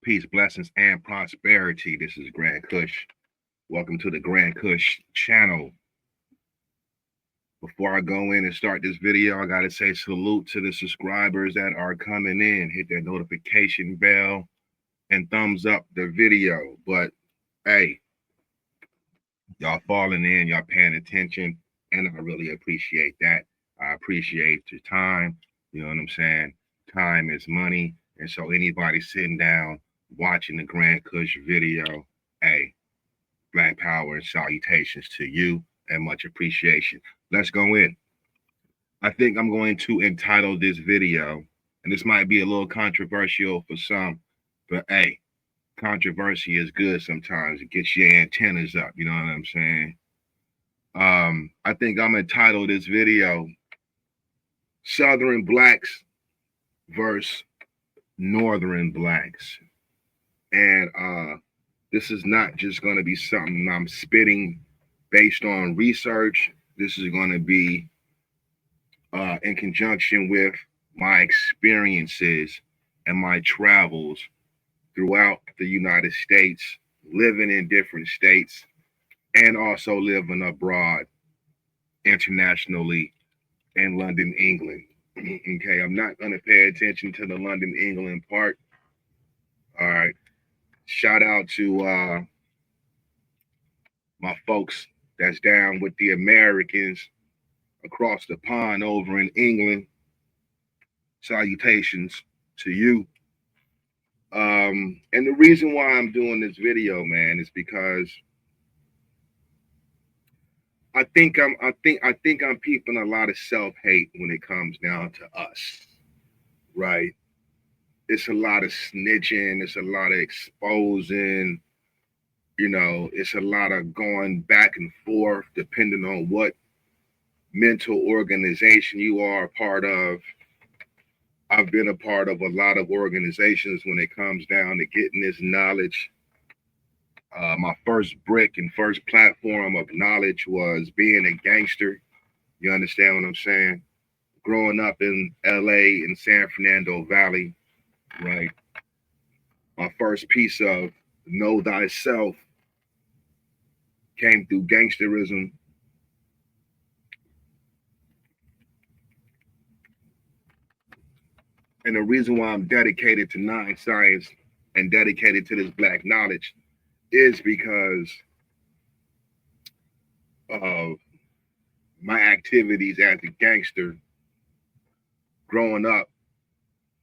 peace, blessings, and prosperity. This is Grand Kush. Welcome to the Grand Kush channel. Before I go in and start this video, I got to say salute to the subscribers that are coming in. Hit that notification bell and thumbs up the video. But hey, y'all falling in, y'all paying attention, and I really appreciate that. I appreciate your time. You know what I'm saying? Time is money. And so anybody sitting down watching the Grand Kush video, hey, Black power and salutations to you and much appreciation. Let's go in. I think I'm going to entitle this video, and this might be a little controversial for some, but hey, controversy is good sometimes. It gets your antennas up, you know what I'm saying? I think I'm entitled this video, Southern Blacks versus Northern Blacks. And this is not just going to be something I'm spitting based on research. This is going to be in conjunction with my experiences and my travels throughout the United States, living in different states, and also living abroad internationally in London, England. Okay, I'm not going to pay attention to the London, England part. All right. Shout out to my folks that's down with the Americans across the pond over in England. Salutations to you. And the reason why I'm doing this video, man, is because I think I'm peeping a lot of self-hate when it comes down to us, right? It's a lot of snitching, it's a lot of exposing, you know, it's a lot of going back and forth depending on what mental organization you are a part of. I've been a part of a lot of organizations when it comes down to getting this knowledge. My first brick and first platform of knowledge was being a gangster. You understand what I'm saying? Growing up in LA in San Fernando Valley, right? My first piece of know thyself came through gangsterism. And the reason why I'm dedicated to nine science and dedicated to this black knowledge is because of my activities as a gangster growing up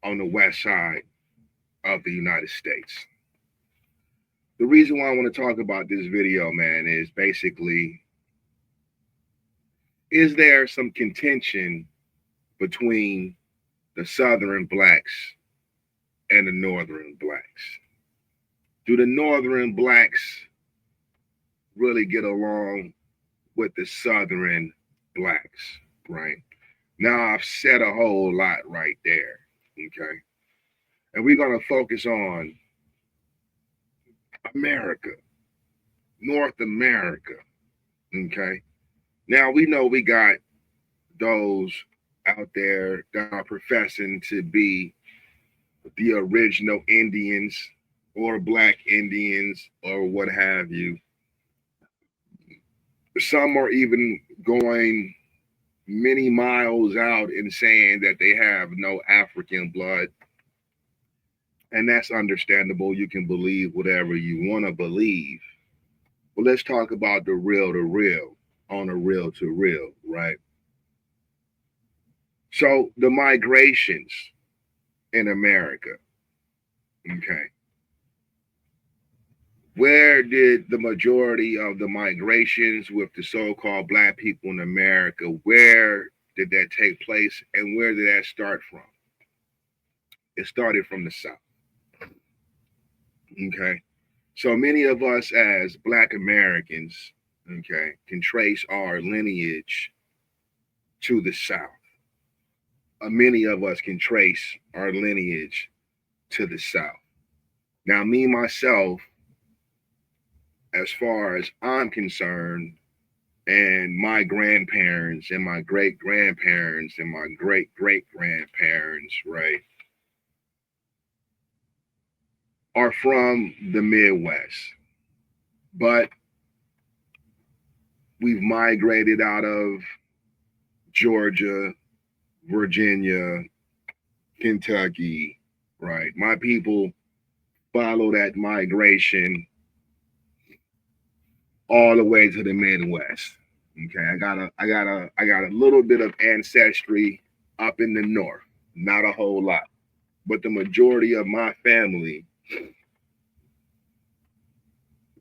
on the west side of the United States. The reason why I want to talk about this video, man, is basically, is there some contention between the Southern blacks and the Northern blacks? Do the Northern blacks really get along with the Southern blacks, right? Now, I've said a whole lot right there, okay? And we're going to focus on America, North America, okay? Now, we know we got those out there that are professing to be the original Indians or Black Indians or what have you. Some are even going many miles out and saying that they have no African blood. And that's understandable. You can believe whatever you want to believe. But let's talk about the real to real, on a real to real, right? So the migrations in America, okay. Where did the majority of the migrations with the so-called black people in America, where did that take place and where did that start from? It started from the South, okay? So many of us as Black Americans, okay, can trace our lineage to the South. Many of us can trace our lineage to the South. Now, me, myself, as far as I'm concerned, and my grandparents and my great grandparents and my great great grandparents, right? are from the Midwest, but we've migrated out of Georgia, Virginia, Kentucky, right? My people follow that migration all the way to the Midwest. Okay, I got a little bit of ancestry up in the north, not a whole lot, but the majority of my family,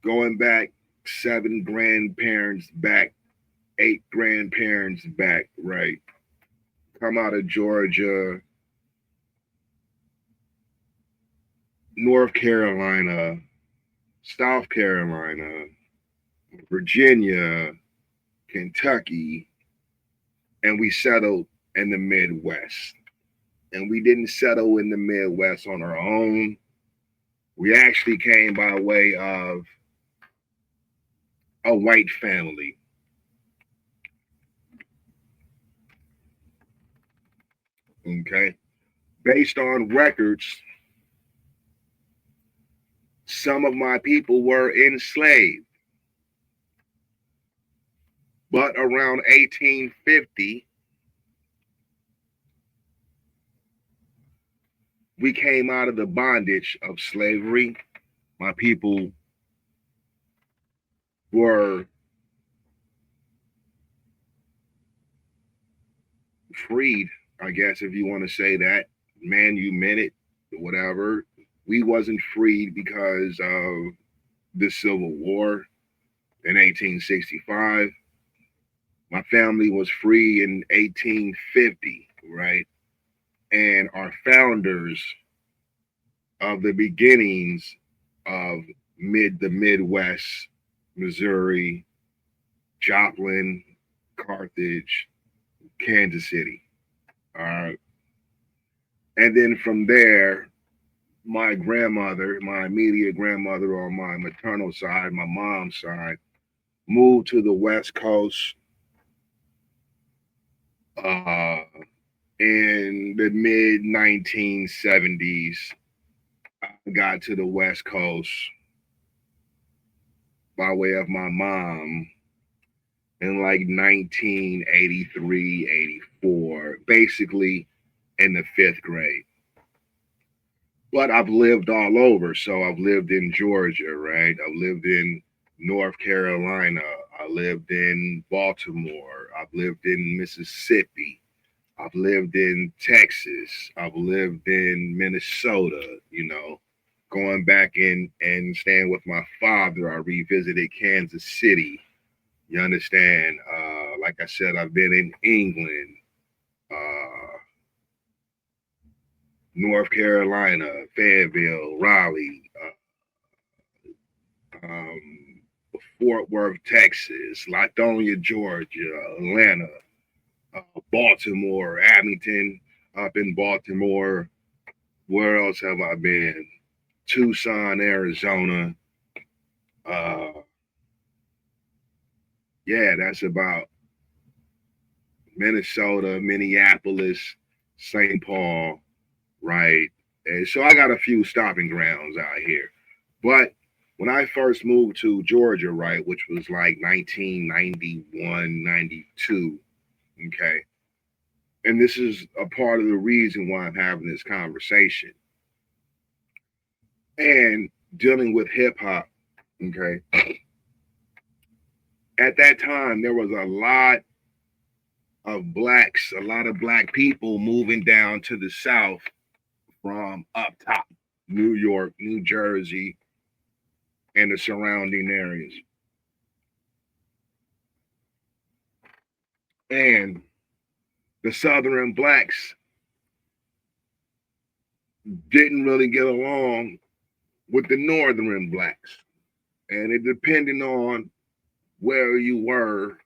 going back 7 grandparents back, 8 grandparents back, right? Come out of Georgia, North Carolina, South Carolina, Virginia, Kentucky, and we settled in the Midwest. And we didn't settle in the Midwest on our own. We actually came by way of a white family. Okay. Based on records, some of my people were enslaved. But around 1850, we came out of the bondage of slavery. My people were freed, I guess, if you want to say that. Man, you meant it, whatever. We wasn't freed because of the Civil War in 1865. My family was free in 1850, right? And our founders of the beginnings of the Midwest, Missouri, Joplin, Carthage, Kansas City. All right. And then from there, my grandmother, my immediate grandmother on my maternal side, my mom's side, moved to the West Coast uh, in the mid 1970s. I got to the West Coast by way of my mom in like 1983, 84, basically in the 5th grade. But I've lived all over. So I've lived in Georgia, right? I've lived in North Carolina. I lived in Baltimore. I've lived in Mississippi. I've lived in Texas. I've lived in Minnesota, Going back in and staying with my father, I revisited Kansas City. You understand? Like I said, I've been in England, uh, North Carolina, Fayetteville, Raleigh, um, Fort Worth, Texas, Latonia, Georgia, Atlanta, Baltimore, Abington, up in Baltimore. Where else have I been? Tucson, Arizona. Uh, yeah, that's about Minnesota, Minneapolis, St. Paul, right? And so I got a few stopping grounds out here. But when I first moved to Georgia, right, which was like 1991, 92, okay, and this is a part of the reason why I'm having this conversation and dealing with hip hop, okay. At that time, there was a lot of blacks, a lot of black people moving down to the South from up top, New York, New Jersey, and the surrounding areas. And the Southern blacks didn't really get along with the Northern blacks. And it depended on where you were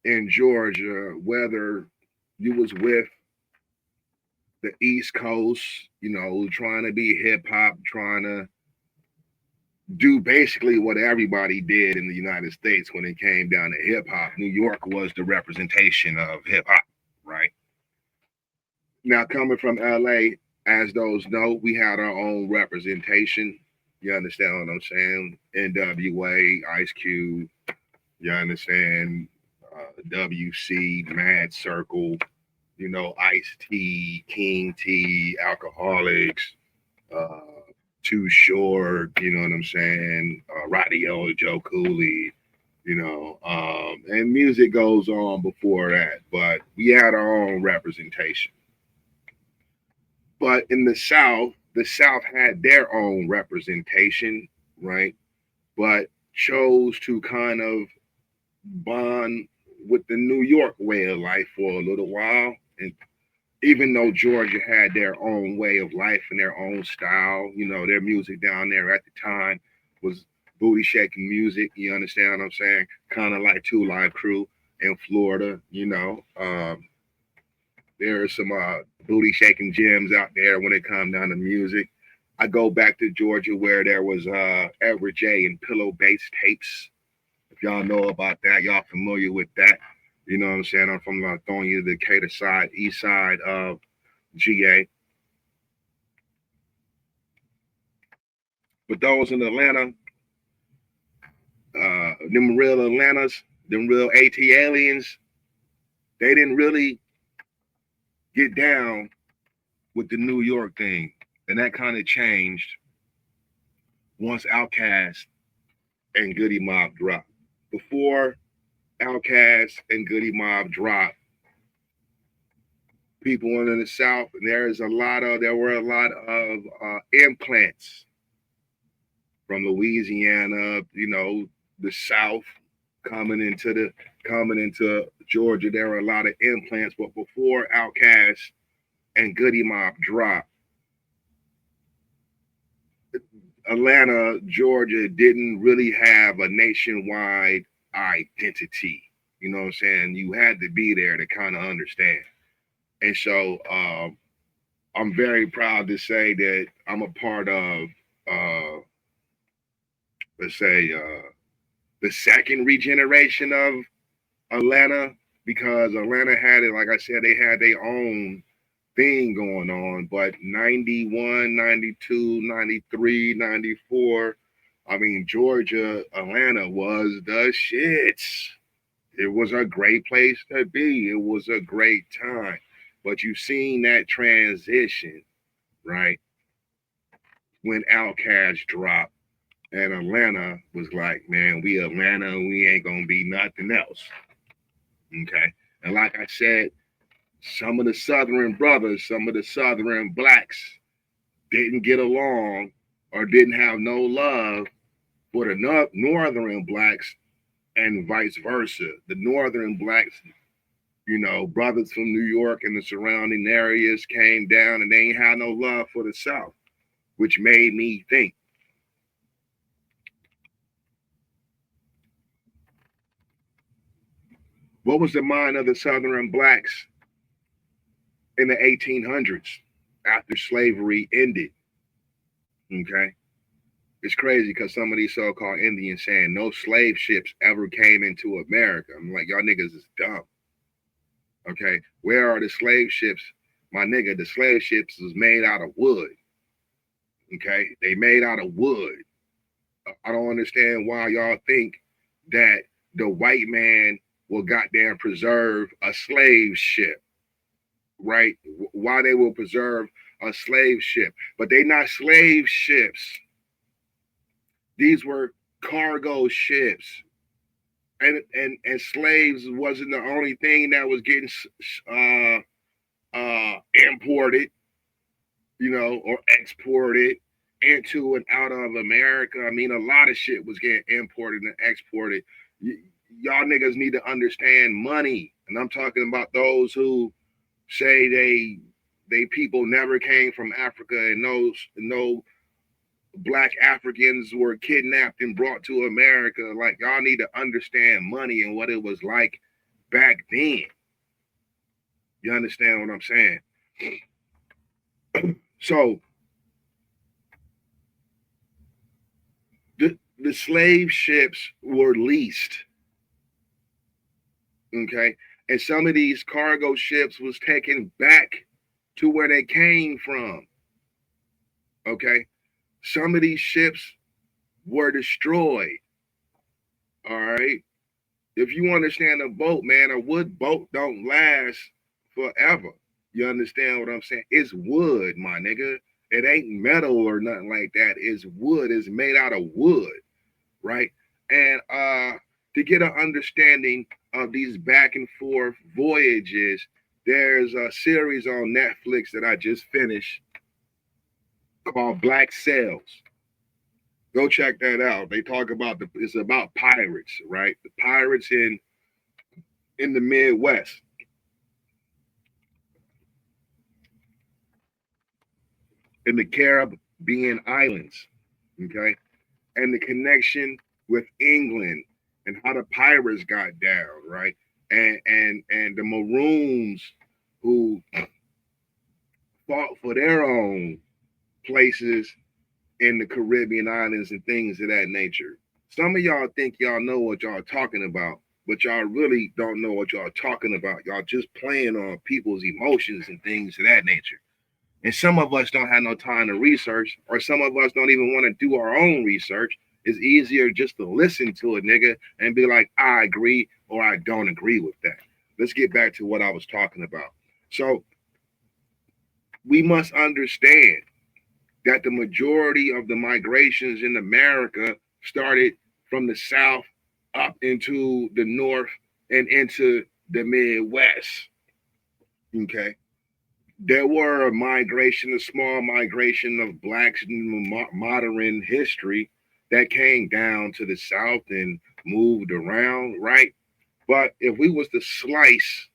in Georgia, whether you was with the East Coast, trying to be hip hop, trying to do basically what everybody did in the United States when it came down to hip hop. New York was the representation of hip hop, right? Now, coming from LA, as those know, we had our own representation. You understand what I'm saying? NWA, Ice Cube, you understand? WC, Mad Circle, you know, Ice T, King T, Alcoholics, uh, Too Short, you know what I'm saying? Radio, Joe Cooley, you know, and music goes on before that, but we had our own representation. But in the South had their own representation, right? But chose to kind of bond with the New York way of life for a little while. And even though Georgia had their own way of life and their own style, you know, their music down there at the time was booty shaking music. You understand what I'm saying? Kind of like Two Live Crew in Florida, you know. There are some booty shaking gems out there when it comes down to music. I go back to Georgia where there was Edward J and Pillow Bass tapes. If y'all know about that, y'all familiar with that. You know what I'm saying? I'm from Lithonia, the Decatur side, east side of GA. But those in Atlanta, them real Atlantas, them real AT aliens, they didn't really get down with the New York thing. And that kind of changed once Outkast and Goody Mob dropped. Before Outkast and Goody Mob dropped, people in the South, there were a lot of implants from Louisiana, you know, the South coming into Georgia. There were a lot of implants, but before Outkast and Goody Mob dropped, Atlanta, Georgia didn't really have a nationwide identity. You know what I'm saying? You had to be there to kind of understand. And so I'm very proud to say that I'm a part of, uh, let's say, the second regeneration of Atlanta, because Atlanta had it, like I said, they had their own thing going on. But 91, 92, 93, 94, I mean, Georgia, Atlanta was the shits. It was a great place to be. It was a great time. But you've seen that transition, right? When Outkast dropped and Atlanta was like, man, we Atlanta, we ain't gonna be nothing else. Okay. And like I said, some of the Southern brothers, some of the Southern blacks didn't get along or didn't have no love for the Northern blacks and vice versa. The Northern blacks, you know, brothers from New York and the surrounding areas came down and they ain't had no love for the South, which made me think, what was the mind of the Southern blacks in the 1800s after slavery ended? Okay. It's crazy because some of these so-called Indians saying no slave ships ever came into America. I'm like, y'all niggas is dumb. Okay. Where are the slave ships? My nigga, the slave ships was made out of wood. Okay. They made out of wood. I don't understand why y'all think that the white man will goddamn preserve a slave ship, right? Why they will preserve a slave ship. But they not slave ships. These were cargo ships. And slaves wasn't the only thing that was getting imported, you know, or exported into and out of America. I mean, a lot of shit was getting imported and exported. Y'all niggas need to understand money. And I'm talking about those who say they people never came from Africa and no black Africans were kidnapped and brought to America. Like, y'all need to understand money and what it was like back then. You understand what I'm saying? So the slave ships were leased. Okay. And some of these cargo ships was taken back to where they came from. Okay. Some of these ships were destroyed. All right. If you understand a boat, man, a wood boat don't last forever. You understand what I'm saying? It's wood, my nigga. It ain't metal or nothing like that. It's wood. It's made out of wood, right? And to get an understanding of these back and forth voyages, there's a series on Netflix that I just finished called Black Sails. Go check that out. They talk about it's about pirates, right? The pirates in the Midwest, in the Caribbean islands, okay, and the connection with England and how the pirates got down, right? And the Maroons who fought for their own places in the Caribbean islands and things of that nature. Some of y'all think y'all know what y'all talking about, but y'all really don't know what y'all talking about. Y'all just playing on people's emotions and things of that nature. And some of us don't have no time to research, or some of us don't even want to do our own research. It's easier just to listen to a nigga and be like, I agree or I don't agree with that. Let's get back to what I was talking about. So we must understand that the majority of the migrations in America started from the South up into the North and into the Midwest. Okay. There were a small migration of blacks in modern history that came down to the South and moved around, right? But if we was to slice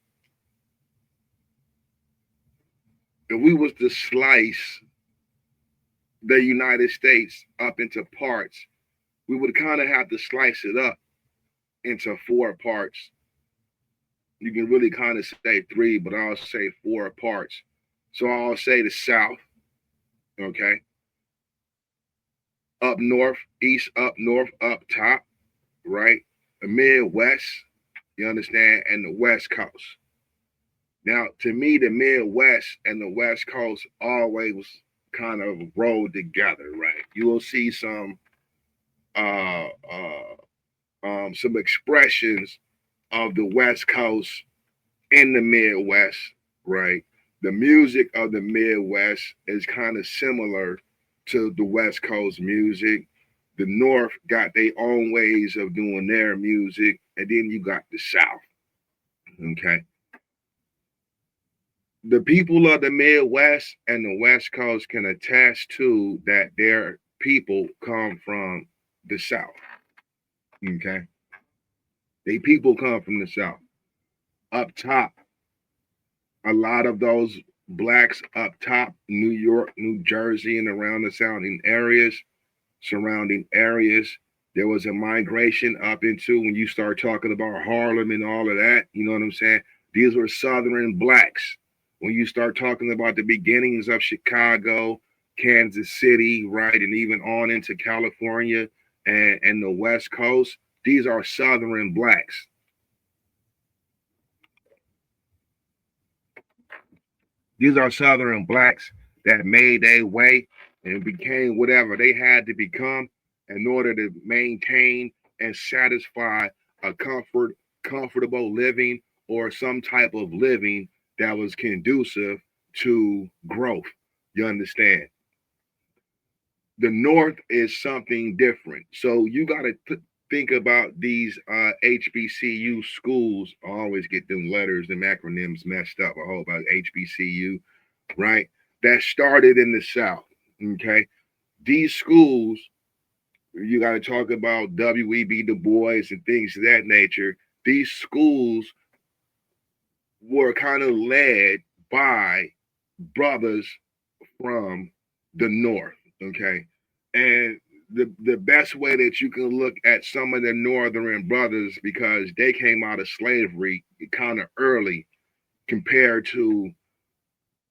the United States up into parts, we would kind of have to slice it up into four parts. You can really kind of say three, but I'll say four parts. So I'll say the South, okay? Up north, east, up north, up top, right? The Midwest, you understand, and the West Coast. Now, to me, the Midwest and the West Coast always kind of roll together, right? You will see uh, uh, some expressions of the West Coast in the Midwest, right? The music of the Midwest is kind of similar to the West Coast music. The North got their own ways of doing their music, and then you got the South. Okay. The people of the Midwest and the West Coast can attest to that their people come from the South. Okay. They people come from the South. Up top, a lot of those blacks up top, New York, New Jersey, and around the surrounding areas, there was a migration up into when you start talking about Harlem and all of that. You know what I'm saying? These were Southern blacks. When you start talking about the beginnings of Chicago, Kansas City, right, and even on into California and the West Coast, these are Southern blacks. These are Southern blacks that made their way and became whatever they had to become in order to maintain and satisfy a comfortable living or some type of living that was conducive to growth. You understand? The North is something different. So you got to think about these HBCU schools. I always get them letters and acronyms messed up. I hope about HBCU, right? That started in the South. Okay. These schools, you got to talk about W.E.B. Du Bois and things of that nature. These schools were kind of led by brothers from the North. Okay. And the best way that you can look at some of the Northern brothers, because they came out of slavery kind of early compared to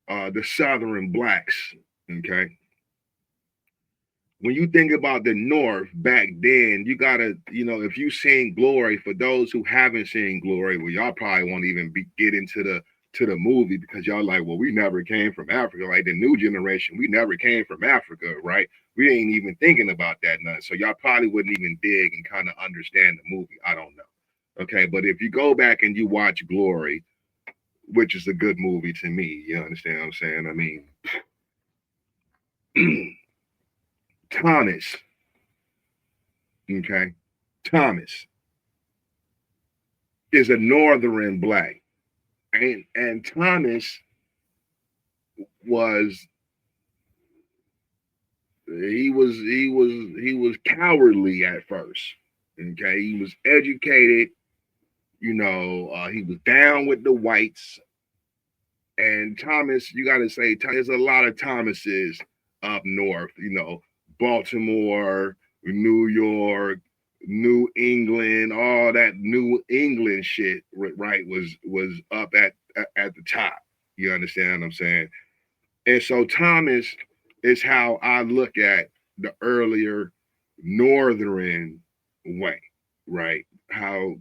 the Southern blacks. Okay. When you think about the North back then, you gotta, if you seen Glory, for those who haven't seen Glory, well, y'all probably won't even get into the to the movie because y'all like, well, we never came from Africa. Like the new generation, we never came from Africa, right? We ain't even thinking about that none. So y'all probably wouldn't even dig and kind of understand the movie. I don't know. Okay, but if you go back and you watch Glory, which is a good movie to me, you understand what I'm saying? I mean, Thomas, okay, Thomas is a northern black, and Thomas was he was cowardly at first. Okay, he was educated. He was down with the whites. And Thomas, you got to say, there's a lot of Thomases up north. Baltimore, New York, New England, all that New England shit, right? Was up at the top. You understand what I'm saying? And so Thomas is how I look at the earlier northern way, right? How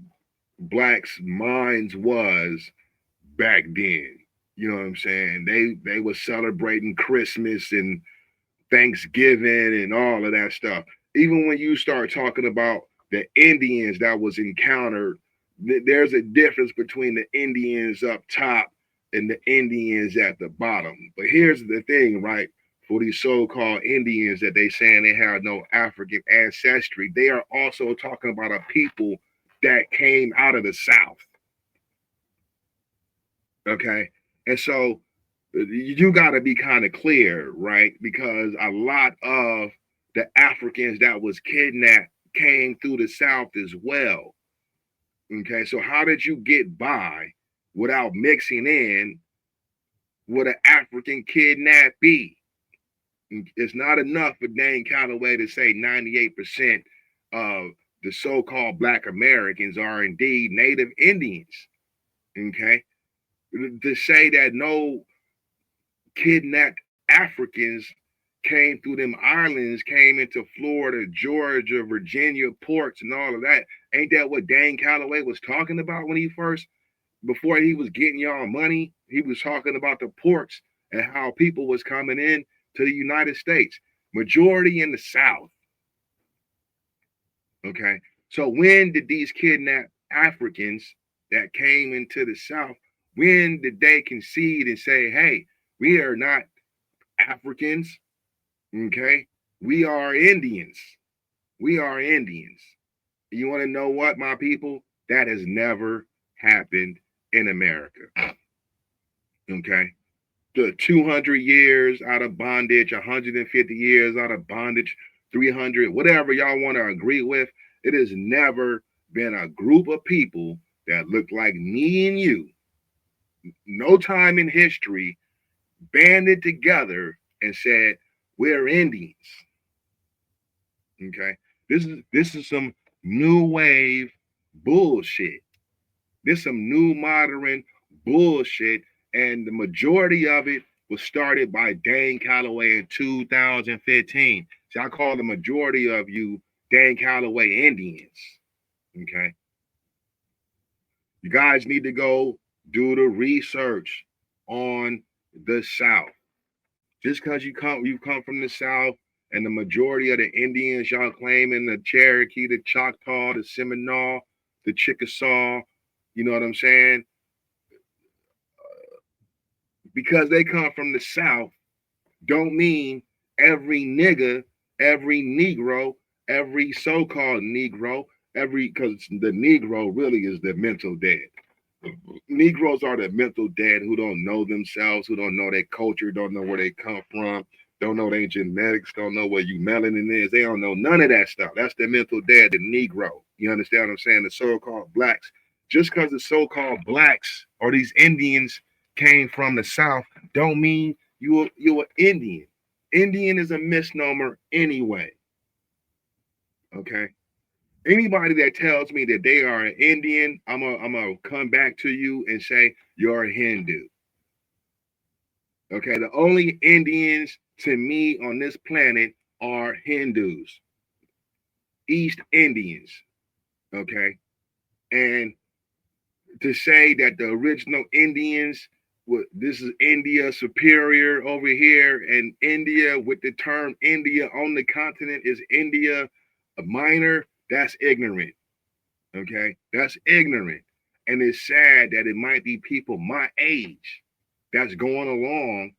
blacks' minds was back then. You know what I'm saying? They were celebrating Christmas and Thanksgiving and all of that stuff. Even when you start talking about the Indians that was encountered, there's a difference between the Indians up top and the Indians at the bottom. But here's the thing, right? For these so-called Indians that they saying they have no African ancestry, they are also talking about a people that came out of the South. Okay. And so you got to be kind of clear, right? Because a lot of the Africans that was kidnapped came through the South as well. Okay. So how did you get by without mixing in with an African kidnappee? It's not enough for Dane Calloway to say 98% of the so-called Black Americans are indeed Native Indians. Okay. To say that no kidnapped Africans came through them islands, came into Florida, Georgia, Virginia ports, and all of that. Ain't that what Dane Calloway was talking about when before he was getting y'all money? He was talking about the ports and how people was coming in to the United States. Majority in the South. Okay. So when did these kidnapped Africans that came into the South, when did they concede and say, hey, we are not Africans? Okay. We are Indians. We are Indians. You want to know what, my people? That has never happened in America. Okay. The 200 years out of bondage, 150 years out of bondage, 300, whatever y'all want to agree with, it has never been a group of people that look like me and you, no time in history, banded together and said, we're Indians. Okay. This is some new wave bullshit. This is some new modern bullshit. And the majority of it was started by Dane Calloway in 2015. So I call the majority of you Dane Calloway Indians. Okay. You guys need to go do the research on the South. Just because you come from the South, and the majority of the Indians y'all claiming, the Cherokee, the Choctaw, the Seminole, the Chickasaw, you know what I'm saying? Because they come from the South, don't mean every nigga, every Negro, every so-called Negro, because the Negro really is the mental dead. Negroes are the mental dead who don't know themselves, who don't know their culture, don't know where they come from, don't know their genetics, don't know where you melanin is. They don't know none of that stuff. That's the mental dead, the Negro. You understand what I'm saying? The so-called blacks. Just because the so-called blacks or these Indians came from the South, don't mean you're an Indian. Indian is a misnomer anyway. Okay. Anybody that tells me that they are an Indian, I'm gonna come back to you and say you're a Hindu. Okay, the only Indians to me on this planet are Hindus, East Indians. Okay, and to say that the original Indians this is India superior over here, and India with the term India on the continent is India minor. That's ignorant. Okay, that's ignorant, and it's sad that it might be people my age that's going along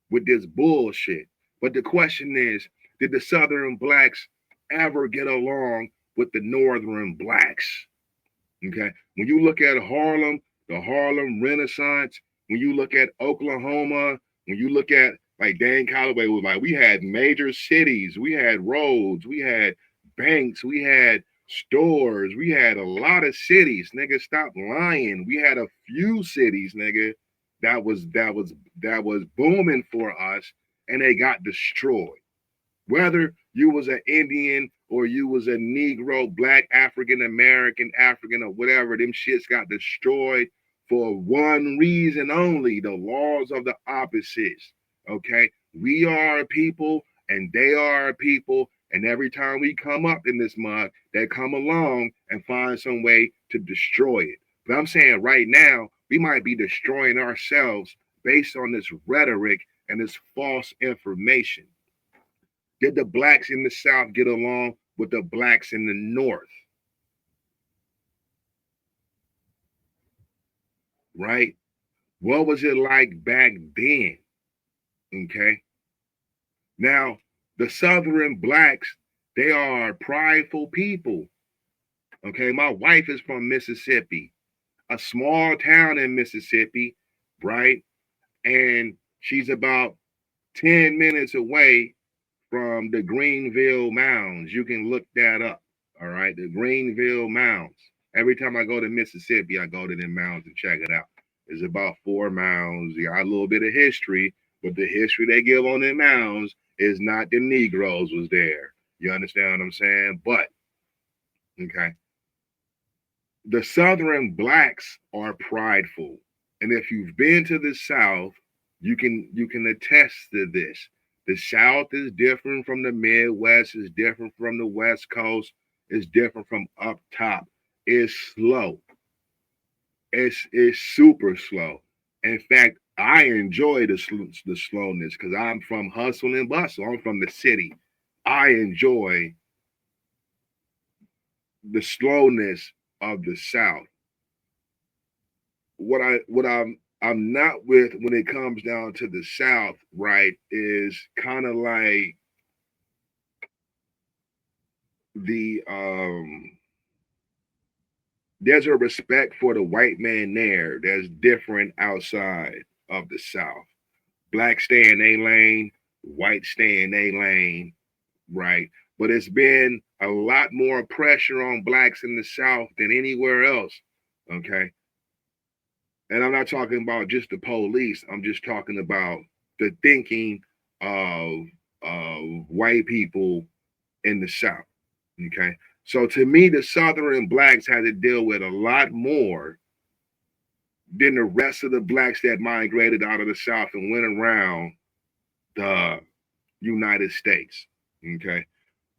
with this bullshit. But the question is, did the Southern blacks ever get along with the Northern blacks? Okay. When you look at Harlem, the Harlem Renaissance, when you look at Oklahoma, when you look at like Dan Calloway was like, we had major cities, we had roads, we had banks, we had stores, we had a lot of cities. Nigga, stop lying. We had a few cities, nigga, that was booming for us, and they got destroyed. Whether you was an Indian or you was a Negro, Black, African American, African, or whatever, them shits got destroyed for one reason only: the laws of the opposites. Okay, we are a people and they are a people, and every time we come up in this mud, they come along and find some way to destroy it. But I'm saying right now, we might be destroying ourselves based on this rhetoric and this false information. Did the blacks in the South get along with the blacks in the North? Right? What was it like back then? Okay. Now, the Southern blacks, they are prideful people. Okay. My wife is from Mississippi, a small town in Mississippi, right? And she's about 10 minutes away from the Greenville Mounds. You can look that up. All right. The Greenville Mounds. Every time I go to Mississippi, I go to them mounds and check it out. It's about 4 mounds. You got a little bit of history, but the history they give on them mounds is not the Negroes was there. You understand what I'm saying? But, okay. The Southern blacks are prideful. And if you've been to the South, you can attest to this. The South is different from the Midwest, is different from the West Coast, is different from up top. It's slow. It's super slow. In fact, I enjoy the slowness because I'm from hustle and bustle. I'm from the city. I enjoy the slowness of the South. What I'm not with when it comes down to the South, right, is kind of like the there's a respect for the white man there that's different outside of the South. Black stay in a lane, white stay in a lane, right? But it's been a lot more pressure on blacks in the South than anywhere else. Okay. And I'm not talking about just the police. I'm just talking about the thinking of white people in the South. Okay. So to me, the Southern blacks had to deal with a lot more than the rest of the blacks that migrated out of the South and went around the United States. Okay.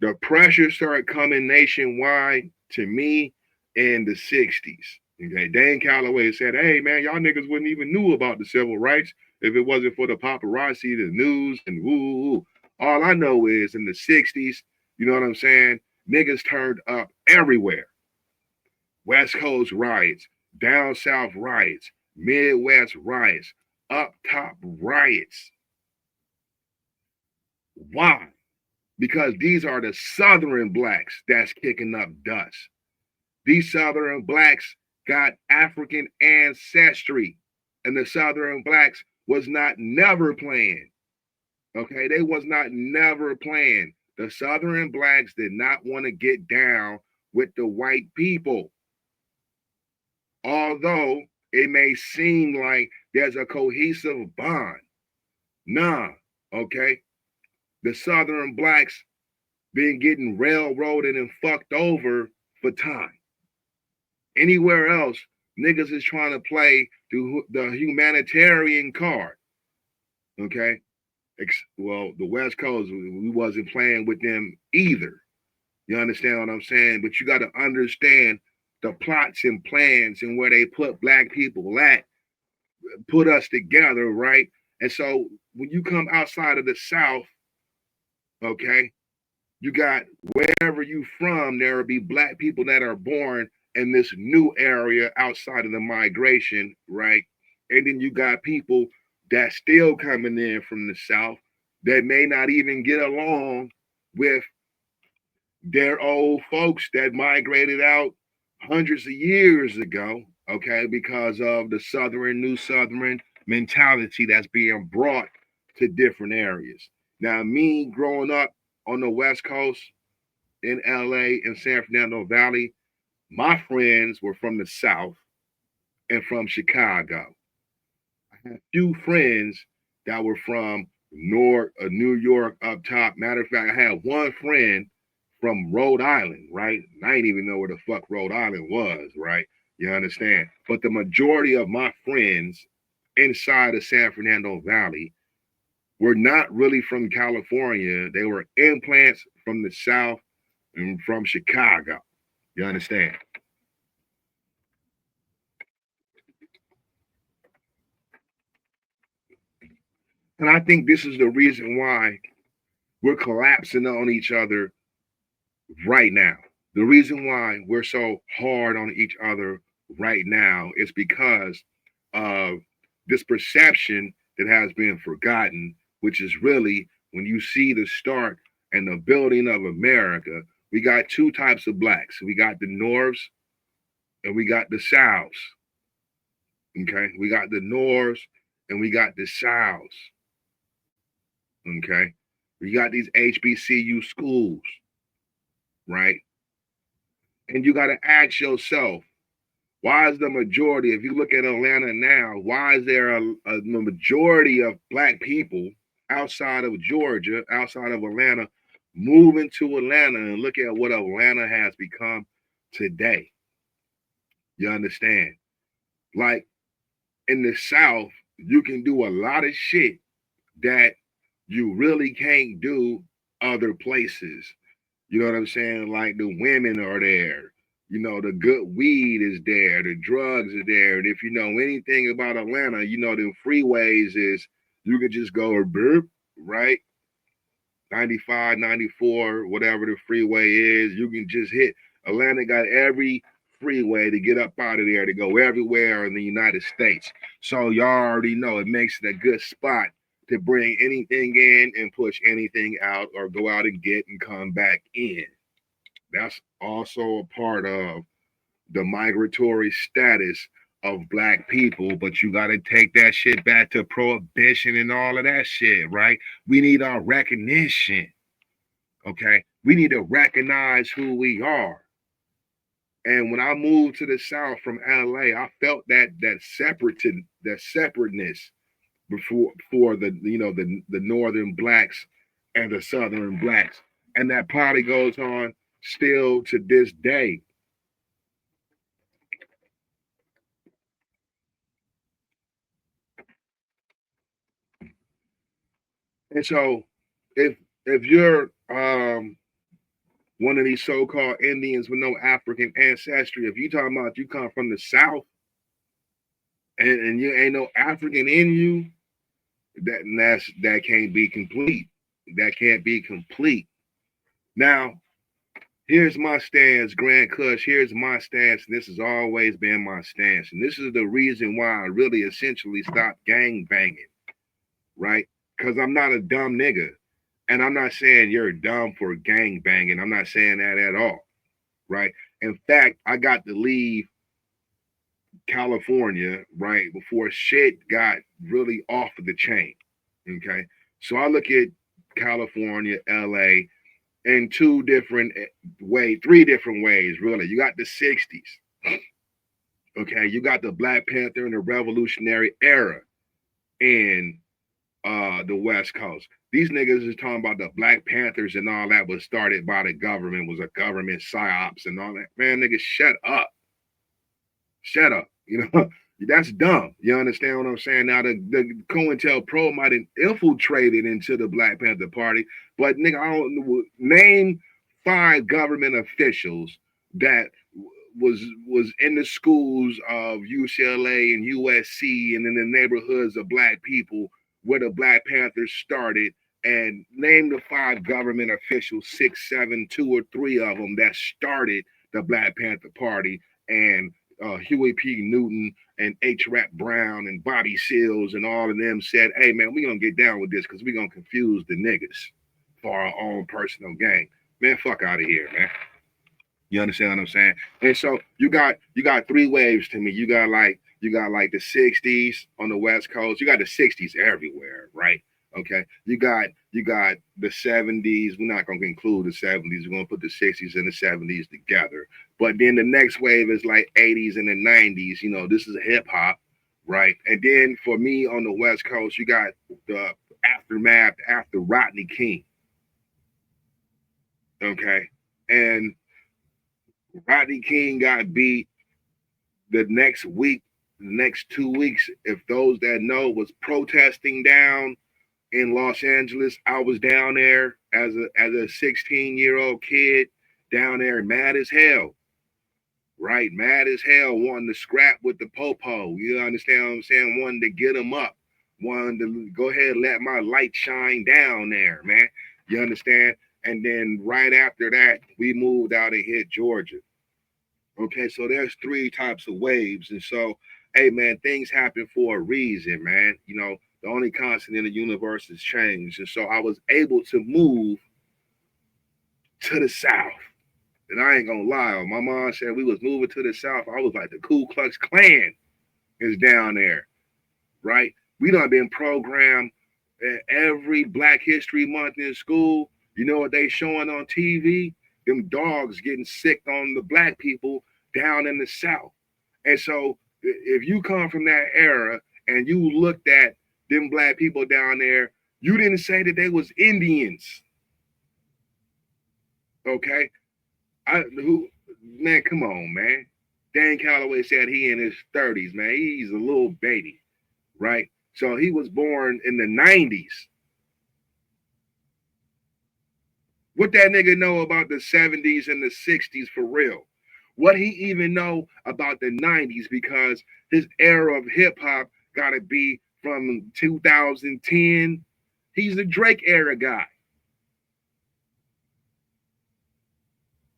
The pressure started coming nationwide to me in the 60s. Okay. Dan Calloway said, hey, man, y'all niggas wouldn't even knew about the civil rights if it wasn't for the paparazzi, the news, and woo woo. All I know is in the 60s, you know what I'm saying? Niggas turned up everywhere. West Coast riots, down South riots, Midwest riots, up top riots. Why? Because these are the Southern blacks that's kicking up dust. These Southern blacks got African ancestry, and the Southern blacks was not never playing. Okay, they was not never playing. The Southern blacks did not want to get down with the white people. Although it may seem like there's a cohesive bond. Nah, okay? The Southern blacks been getting railroaded and fucked over for time. Anywhere else, niggas is trying to play the humanitarian card. Okay? Well, the West Coast, we wasn't playing with them either. You understand what I'm saying? But you got to understand the plots and plans and where they put black people at put us together, right? And so when you come outside of the South, okay, you got wherever you from, there will be black people that are born in this new area outside of the migration, right? And then you got people that still coming in from the South that may not even get along with their old folks that migrated out hundreds of years ago, okay, because of the New Southern mentality that's being brought to different areas. Now, me growing up on the West Coast in LA and San Fernando Valley, my friends were from the South and from Chicago. I had a few friends that were from New York up top. Matter of fact, I had one friend from Rhode Island, right? And I didn't even know where the fuck Rhode Island was, right? You understand? But the majority of my friends inside the San Fernando Valley were not really from California. They were implants from the South and from Chicago. You understand? And I think this is the reason why we're collapsing on each other right now. The reason why we're so hard on each other right now is because of this perception that has been forgotten, which is really when you see the start and the building of America, we got two types of blacks. We got the Norths and we got the Souths. Okay. We got the Norths and we got the Souths. Okay. We got these HBCU schools, right? And you got to ask yourself, why is the majority, if you look at Atlanta now, why is there a majority of black people outside of Georgia, outside of Atlanta, moving to Atlanta and look at what Atlanta has become today? You understand? Like in the South, you can do a lot of shit that you really can't do other places. You know what I'm saying? Like the women are there. You know, the good weed is there. The drugs are there. And if you know anything about Atlanta, you know, the freeways is you can just go burp, right? 95, 94, whatever the freeway is. You can just hit. Atlanta got every freeway to get up out of there to go everywhere in the United States. So y'all already know it makes it a good spot to bring anything in and push anything out or go out and get and come back in. That's also a part of the migratory status of black people, but you got to take that shit back to prohibition and all of that shit, right? We need our recognition, okay? We need to recognize who we are. And when I moved to the South from LA, I felt that separateness before for the the northern blacks and the southern blacks. And that probably goes on still to this day. And so if you're one of these so-called Indians with no African ancestry, if you talking about you come from the South and you ain't no African in you, that can't be complete. That can't be complete. Now, here's my stance, Grand Kush. Here's my stance. And this has always been my stance. And this is the reason why I really essentially stopped gang banging, right? Because I'm not a dumb nigga. And I'm not saying you're dumb for gang banging. I'm not saying that at all, right? In fact, I got to leave California, right, before shit got really off of the chain, okay? So I look at California, LA, in two different ways, three different ways, really. You got the 60s, okay? You got the Black Panther and the Revolutionary Era in the West Coast. These niggas is talking about the Black Panthers and all that was started by the government, was a government psyops and all that. Man, niggas, shut up. Shut up. You know, that's dumb. You understand what I'm saying? Now, the COINTELPRO might have infiltrated into the Black Panther Party, but nigga, I don't name 5 government officials that was in the schools of UCLA and USC and in the neighborhoods of black people where the Black Panthers started, and name the 5 government officials, 6, 7, 2 or 3 of them that started the Black Panther Party, and Huey P. Newton and H. Rap Brown and Bobby Seals and all of them said, hey man, we're gonna get down with this because we're gonna confuse the niggas for our own personal gain. Man, fuck out of here, man. You understand what I'm saying? And so you got 3 waves to me. You got like the 60s on the West Coast. You got the 60s everywhere, right? Okay. You got the 70s. We're not gonna include the 70s. We're gonna put the 60s and the 70s together. But then the next wave is like 80s and the 90s. You know, this is hip hop, right? And then for me on the West Coast, you got the aftermath after Rodney King. Okay. And Rodney King got beat the next week, the next 2 weeks. If those that know was protesting down in Los Angeles, I was down there as a 16-year-old kid down there, mad as hell, right? Mad as hell, wanting to scrap with the popo. You understand what I'm saying? Wanting to get them up, wanting to go ahead and let my light shine down there, man. You understand? And then right after that, we moved out and hit Georgia. Okay, so there's 3 types of waves. And so, hey man, things happen for a reason, man. You know, the only constant in the universe is change. And so I was able to move to the South. And I ain't gonna lie, my mom said we was moving to the South. I was like, the Ku Klux Klan is down there, right? We done been programmed every Black History Month in school. You know what they showing on TV? Them dogs getting sick on the black people down in the South. And so if you come from that era and you looked at them black people down there, you didn't say that they was Indians. Okay? Man, come on, man. Dan Calloway said he in his 30s, man. He's a little baby, right? So he was born in the 90s. What that nigga know about the 70s and the 60s for real? What he even know about the 90s, because his era of hip hop gotta be from 2010. He's the Drake era guy.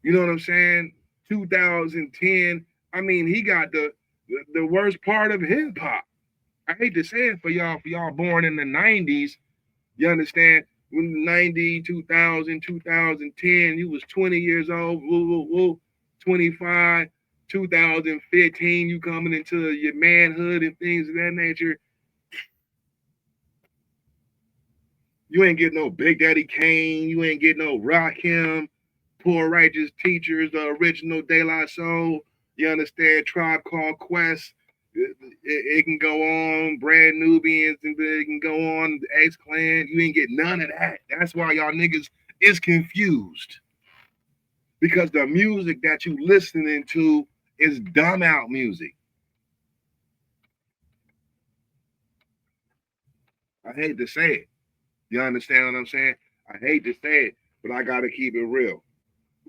You know what I'm saying? 2010. I mean, he got the worst part of hip hop. I hate to say it for y'all born in the 90s. You understand? When 90, 2000, 2010, you was 20 years old, 25, 2015, you coming into your manhood and things of that nature. You ain't getting no Big Daddy Kane. You ain't getting no Rakim, Poor Righteous Teachers, the original De La Soul. You understand? Tribe Called Quest. It can go on. Brand Nubians, and it can go on. X Clan. You ain't get none of that. That's why y'all niggas is confused. Because the music that you listening to is dumb out music. I hate to say it. You understand what I'm saying? I hate to say it, but I gotta keep it real.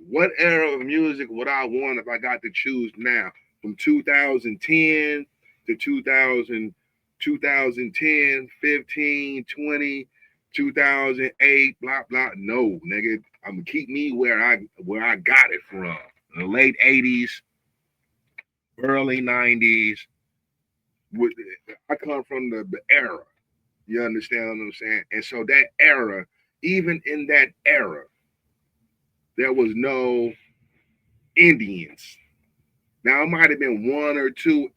What era of music would I want if I got to choose now? From 2010 to 2000, 2010, 15, 20, 2008, blah, blah. No, nigga. I'm gonna keep me where I got it from. The late 80s, early 90s. I come from the era. You understand what I'm saying? And so that era, even in that era, there was no Indians. Now it might have been 1 or 2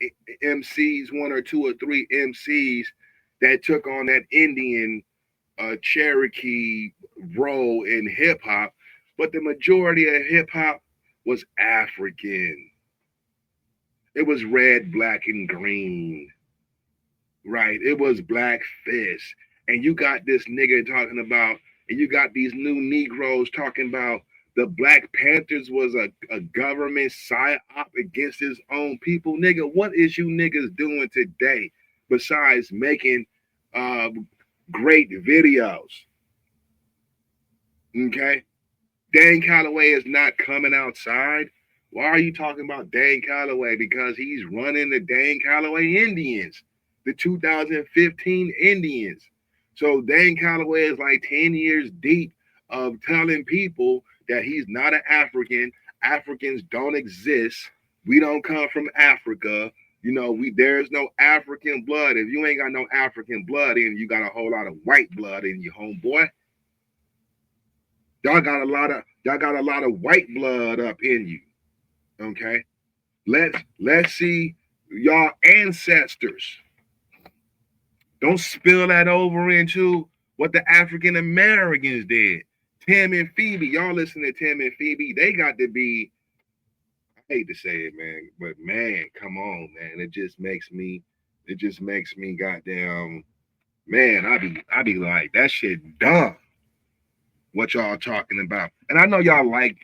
MCs, 1 or 2 or 3 MCs that took on that Indian Cherokee role in hip hop, but the majority of hip hop was African. It was red, black, and green, right? It was Black Fist, and you got this nigga talking about, and you got these new Negroes talking about the Black Panthers was a government psyop against his own people. Nigga, what is you niggas doing today besides making uh, great videos? Okay? Dan Calloway is not coming outside Why are you talking about Dan Calloway? Because he's running the Dan Calloway Indians, the 2015 Indians. So Dan Calloway is like 10 years deep of telling people that he's not an African. Africans don't exist. We don't come from Africa. You know, there's no African blood. If you ain't got no African blood in you, got a whole lot of white blood in you, homeboy. Y'all got a lot of white blood up in you. Okay. Let's see y'all ancestors. Don't spill that over into what the African Americans did. Tim and Phoebe, y'all listen to Tim and Phoebe. They got to be, I hate to say it, man, but man, come on, man. It just makes me goddamn, man, I be like, that shit dumb. What y'all talking about? And I know y'all like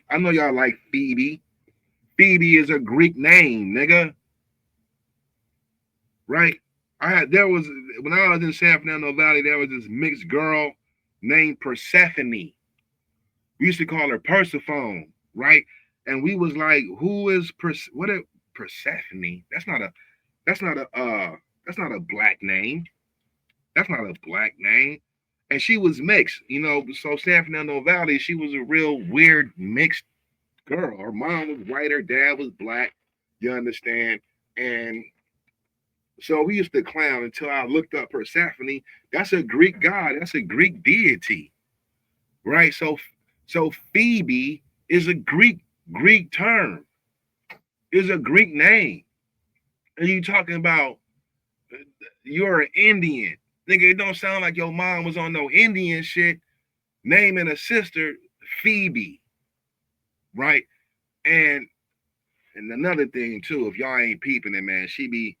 Phoebe. Phoebe is a Greek name, nigga. Right? There was when I was in San Fernando Valley, there was this mixed girl named Persephone. We used to call her Persephone, right? And we was like, who is what a Persephone? That's not a black name. That's not a black name. And she was mixed, so San Fernando Valley, she was a real weird mixed girl. Her mom was white, her dad was black, you understand? And so we used to clown until I looked up Persephone. That's a Greek god. That's a Greek deity, right? So Phoebe is a Greek term. Is a Greek name. And you talking about you're an Indian, nigga? It don't sound like your mom was on no Indian shit naming a sister Phoebe, right? And and another thing too, if y'all ain't peeping it, man, she be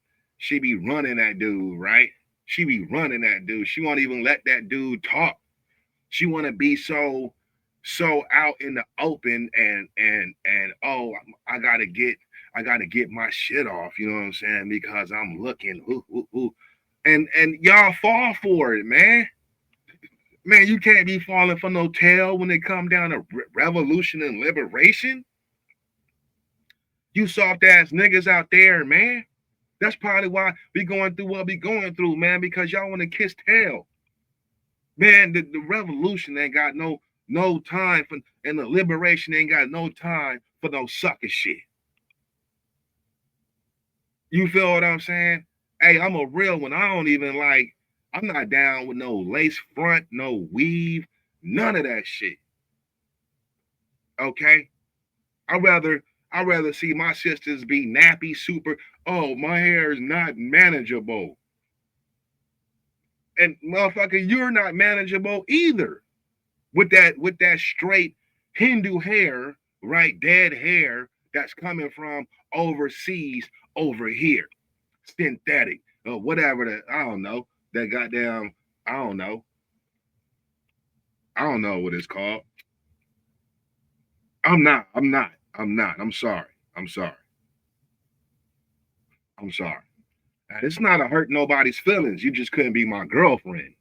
running that dude, right? She be running that dude. She won't even let that dude talk. She want to be so out in the open and oh, I gotta get my shit off. You know what I'm saying? Because I'm looking, and y'all fall for it, man. Man, you can't be falling for no tail when it come down to revolution and liberation. You soft ass niggas out there, man. That's probably why we going through what we going through, man, because y'all want to kiss tail. Man, the revolution ain't got no time for, and the liberation ain't got no time for no sucker shit. You feel what I'm saying? Hey, I'm a real one. I don't even like, I'm not down with no lace front, no weave, none of that shit. Okay? I rather I rather see my sisters be nappy super. Oh, my hair is not manageable. And motherfucker, you're not manageable either. With that straight Hindu hair, right? Dead hair that's coming from overseas over here. Synthetic or whatever that I don't know. That goddamn I don't know. I don't know what it's called. I'm not. I'm sorry. I'm sorry. I'm sorry. It's not to hurt nobody's feelings. You just couldn't be my girlfriend.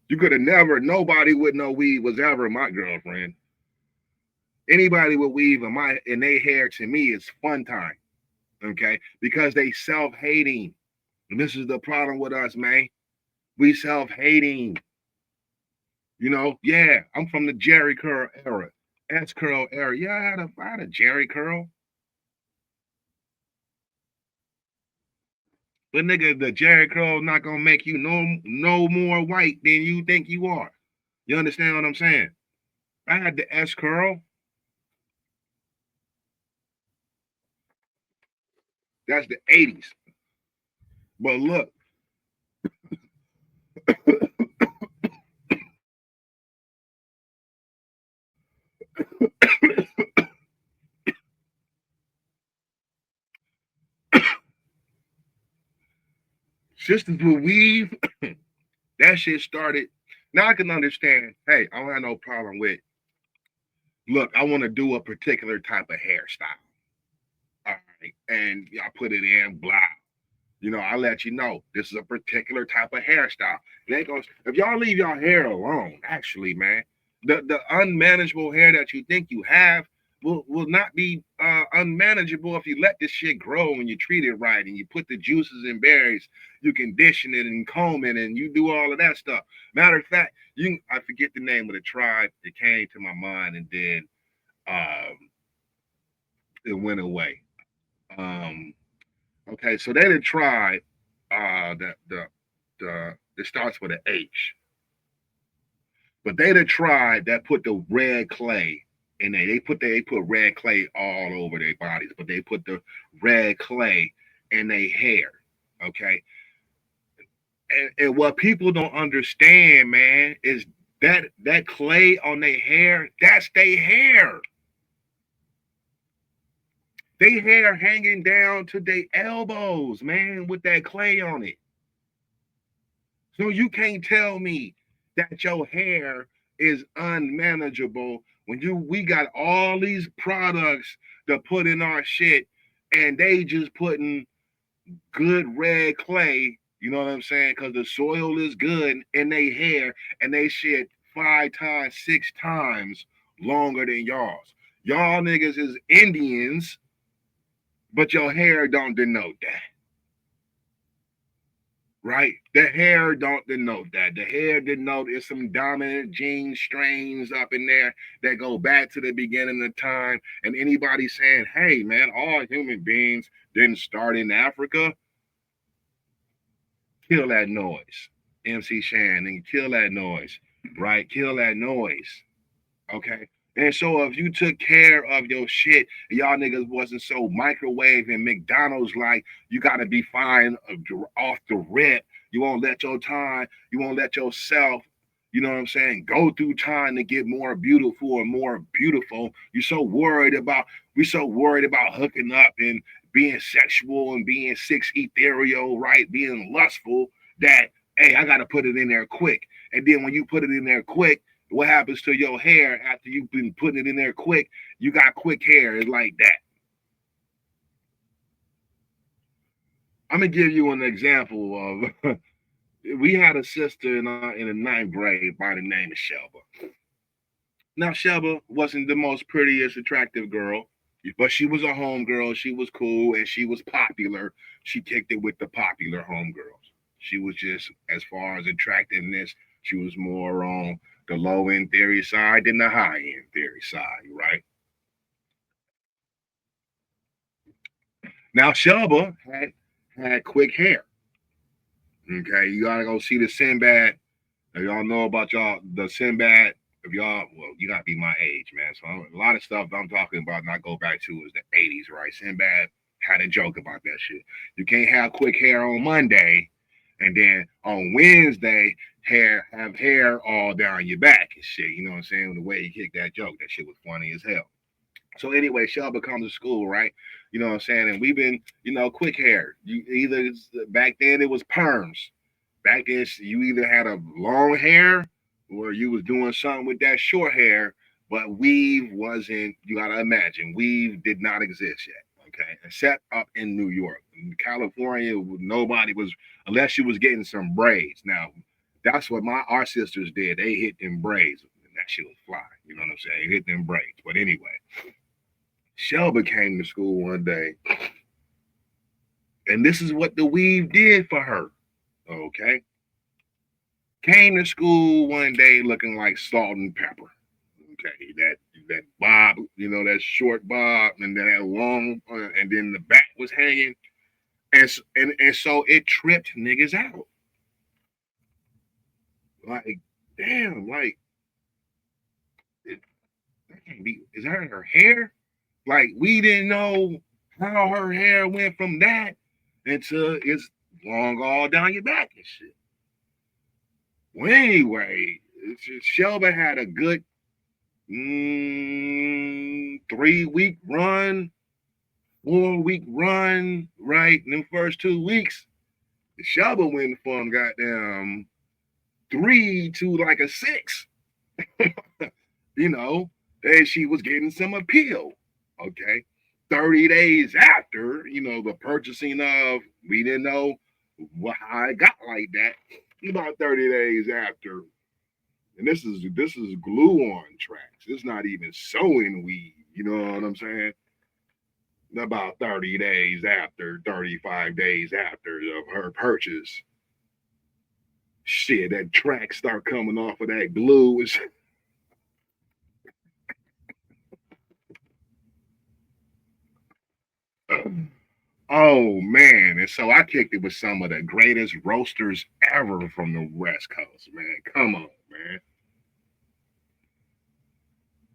You could have never, nobody with no weave was ever my girlfriend. Anybody with weave in their hair to me is fun time. Okay? Because they self-hating. And this is the problem with us, man. We self-hating. Yeah, I'm from the Jerry Curl era. S curl era. Yeah, I had a Jerry curl. But nigga, the Jerry curl not gonna make you no more white than you think you are. You understand what I'm saying? I had the S curl. That's the 80s. But look, sisters with weave, that shit started. Now I can understand. Hey, I don't have no problem with. Look, I want to do a particular type of hairstyle. All right, and I put it in blah. I let you know this is a particular type of hairstyle. It ain't gonna, if y'all leave y'all hair alone, actually, man. The unmanageable hair that you think you have will not be unmanageable if you let this shit grow and you treat it right and you put the juices and berries, you condition it and comb it and you do all of that stuff. Matter of fact, I forget the name of the tribe that came to my mind and then it went away. Um, okay, so they the tribe the it starts with an H. But they the tribe that put the red clay in there. They put red clay all over their bodies, but they put the red clay in their hair. Okay. And what people don't understand, man, is that clay on their hair, that's their hair. They hair hanging down to their elbows, man, with that clay on it. So you can't tell me that your hair is unmanageable when we got all these products to put in our shit and they just putting good red clay, you know what I'm saying? Because the soil is good in their hair and they shit 5 times, 6 times longer than y'all's. Y'all niggas is Indians, but your hair don't denote that. Right? The hair don't denote that. The hair denote is some dominant gene strains up in there that go back to the beginning of time. And anybody saying, hey, man, all human beings didn't start in Africa, kill that noise. MC Shan, kill that noise, right? Kill that noise. Okay. And so if you took care of your shit, y'all niggas wasn't so microwave and McDonald's like, you gotta be fine off the rip. You won't let your time, you won't let yourself, you know what I'm saying, go through time to get more beautiful and more beautiful. We're so worried about hooking up and being sexual and being six ethereal, right? Being lustful that, hey, I gotta put it in there quick. And then when you put it in there quick, what happens to your hair after you've been putting it in there quick? You got quick hair. It's like that. I'm gonna give you an example of we had a sister in the ninth grade by the name of Shelba. Now Shelba wasn't the most prettiest, attractive girl, but she was a homegirl. She was cool and she was popular. She kicked it with the popular homegirls. She was just, as far as attractiveness, she was more on the low end theory side than the high end theory side, right? Now Shelba had quick hair. Okay, you gotta go see the Sinbad. If y'all know about y'all the Sinbad, if y'all well, you gotta be my age, man. So a lot of stuff I'm talking about and I go back to is the '80s, right? Sinbad had a joke about that shit. You can't have quick hair on Monday, and then on Wednesday, hair all down your back and shit. You know what I'm saying? The way he kicked that joke, that shit was funny as hell. So anyway, Shelba comes to school, right? You know what I'm saying? And we've been, quick hair. You either back then it was perms. Back then you either had a long hair or you was doing something with that short hair, but weave wasn't. You gotta imagine weave did not exist yet. Okay, except up in New York, in California, nobody was unless you was getting some braids. Now, that's what our sisters did. They hit them braids. And that shit was fly. You know what I'm saying? Hit them braids. But anyway, Shelba came to school one day, and this is what the weave did for her. Okay. Came to school one day looking like salt and pepper. Okay. That bob, that short bob, and then that long, and then the back was hanging. And so it tripped niggas out. Like, damn, like, it, that can't be, is that her hair? Like, we didn't know how her hair went from that into it's long all down your back and shit. Well, anyway, Shelby had a good 3 week run, 4 week run, right? In the first 2 weeks, Shelby went from goddamn 3 to like a 6. you know, and she was getting some appeal. Okay. 30 days after, the purchasing of, we didn't know how it got like that. About 30 days after, And this is glue on tracks. It's not even sewing weed. You know what I'm saying? About 30 days after, 35 days after of her purchase, shit, that track start coming off of that glue. Oh man. And so I kicked it with some of the greatest roasters ever from the West Coast, man. Come on, man.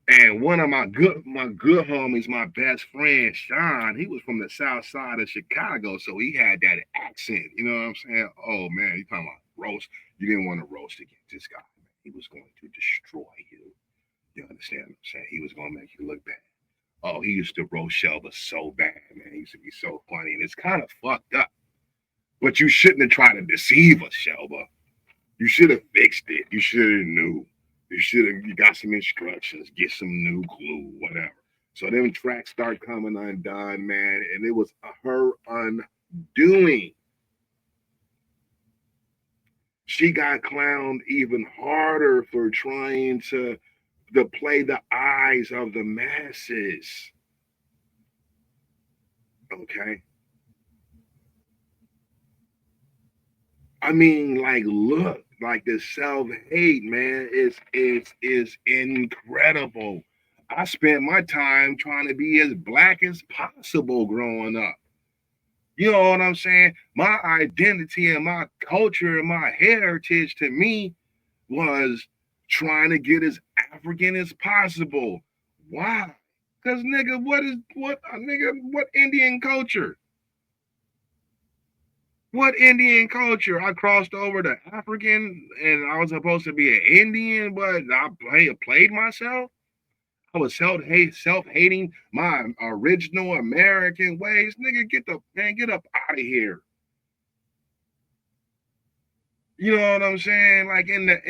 And one of my good homies, my best friend Sean, he was from the south side of Chicago, so he had that accent. You know what I'm saying? Oh man, you talking about roast? You didn't want to roast against this guy. Man. He was going to destroy you. You understand what I'm saying? He was going to make you look bad. Oh, he used to roast Shelba so bad, man. He used to be so funny, and it's kind of fucked up. But you shouldn't have tried to deceive us, Shelba. You should have fixed it. You should have knew. You got some instructions, get some new glue, whatever. So then tracks start coming undone, man, and it was her undoing. She got clowned even harder for trying to play the eyes of the masses. Okay. I mean, like, look, like the self-hate, man, is incredible. I spent my time trying to be as black as possible growing up. You know what I'm saying? My identity and my culture and my heritage to me was trying to get as African as possible. Why? Because nigga, what Indian culture? What Indian culture? I crossed over to African and I was supposed to be an Indian, but played myself. I was self-hating my original American ways. Nigga, get up out of here. You know what I'm saying? Like in the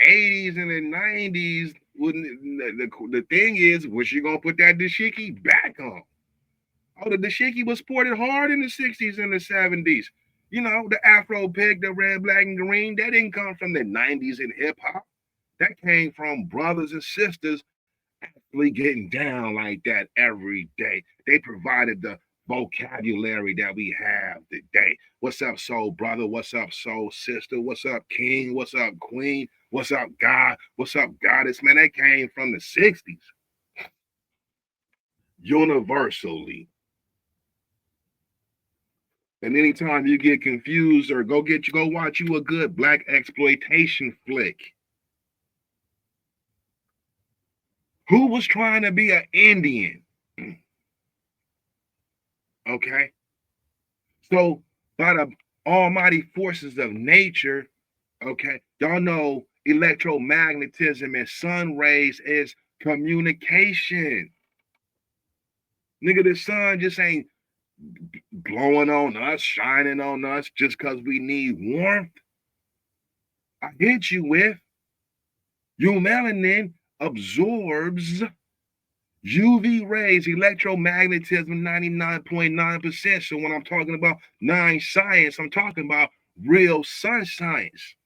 80s and the 90s, wouldn't the thing is, was you gonna put that dashiki back on? Oh, the dashiki was sported hard in the 60s and the 70s. You know, the Afro pig, the red, black, and green, that didn't come from the 90s in hip hop. That came from brothers and sisters actually getting down like that every day. They provided the vocabulary that we have today. What's up, soul brother? What's up, soul sister? What's up, king? What's up, queen? What's up, God? What's up, goddess? Man, that came from the 60s universally. And anytime you get confused or go watch you a good black exploitation flick. Who was trying to be an Indian? Okay. So by the almighty forces of nature, okay, y'all know electromagnetism and sun rays is communication. Nigga, the sun just ain't blowing on us, shining on us just because we need warmth. I hit you with your melanin absorbs UV rays, electromagnetism 99.9%. So when I'm talking about nine science, I'm talking about real sun science.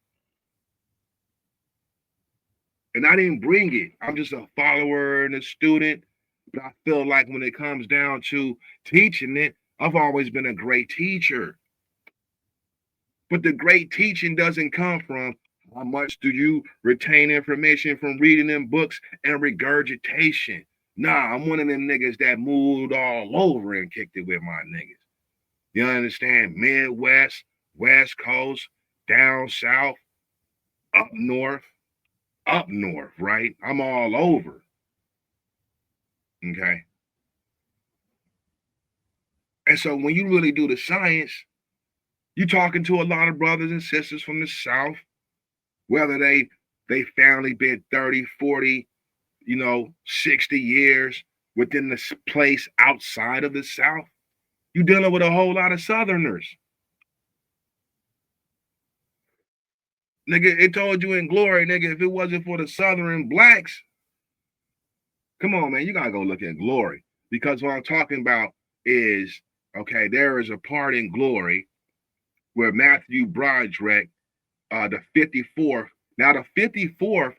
And I didn't bring it. I'm just a follower and a student. But I feel like when it comes down to teaching it, I've always been a great teacher. But the great teaching doesn't come from how much do you retain information from reading in books and regurgitation. Nah, I'm one of them niggas that moved all over and kicked it with my niggas. You understand? Midwest, West Coast, down south, up north, right? I'm all over. Okay. And so when you really do the science, you talking to a lot of brothers and sisters from the South, whether they family been 30, 40, 60 years within this place outside of the South. You dealing with a whole lot of Southerners. Nigga, it told you in glory, nigga, if it wasn't for the Southern blacks, come on, man, you gotta go look at glory. Because what I'm talking about is, okay, there is a part in glory where Matthew Broderick, the 54th, now the 54th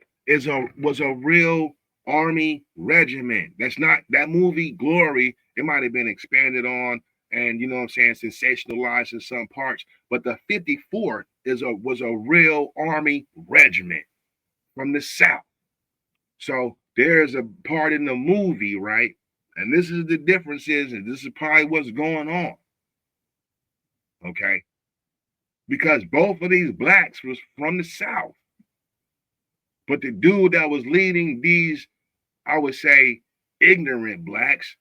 was a real army regiment. That's not that movie Glory. It might have been expanded on and you know what I'm saying, sensationalized in some parts. But the 54th was a real army regiment from the South. So there's a part in the movie, right? And this is the differences, and this is probably what's going on. Okay. Because both of these blacks was from the South. But the dude that was leading these, I would say, ignorant blacks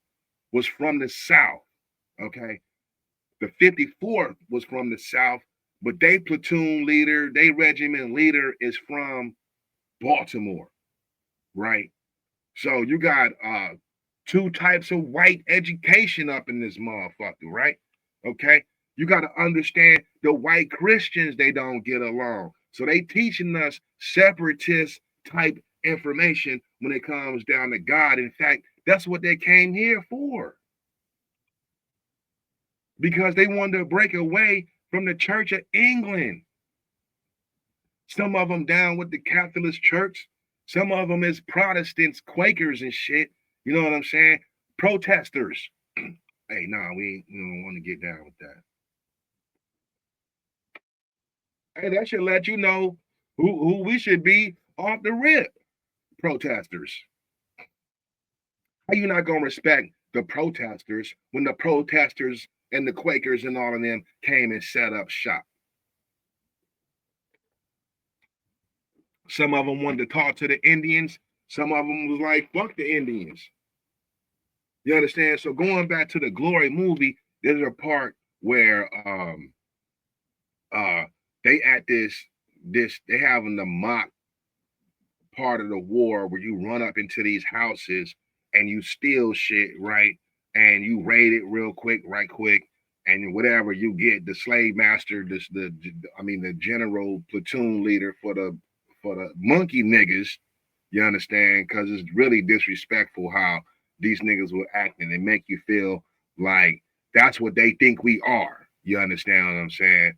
was from the South. Okay. The 54th was from the South, but they platoon leader, they regiment leader is from Baltimore, right? So you got two types of white education up in this motherfucker, right? Okay. You got to understand the white Christians, they don't get along. So they teaching us separatist type information when it comes down to God. In fact, that's what they came here for. Because they wanted to break away from the Church of England. Some of them down with the Catholic Church. Some of them is Protestants, Quakers and shit. You know what I'm saying? Protesters. Hey, nah, we don't want to get down with that. Hey, that should let you know who we should be off the rip. Protesters. How you not gonna respect the protesters when the protesters and the Quakers and all of them came and set up shop? Some of them wanted to talk to the Indians. Some of them was like, fuck the Indians. You understand? So going back to the Glory movie, there's a part where uh they at this they having the mock part of the war where you run up into these houses and you steal shit, right? And you raid it real quick, right quick, and whatever you get, the slave master, the general platoon leader for the monkey niggas, you understand? Because it's really disrespectful how these niggas were acting and make you feel like that's what they think we are. You understand what I'm saying?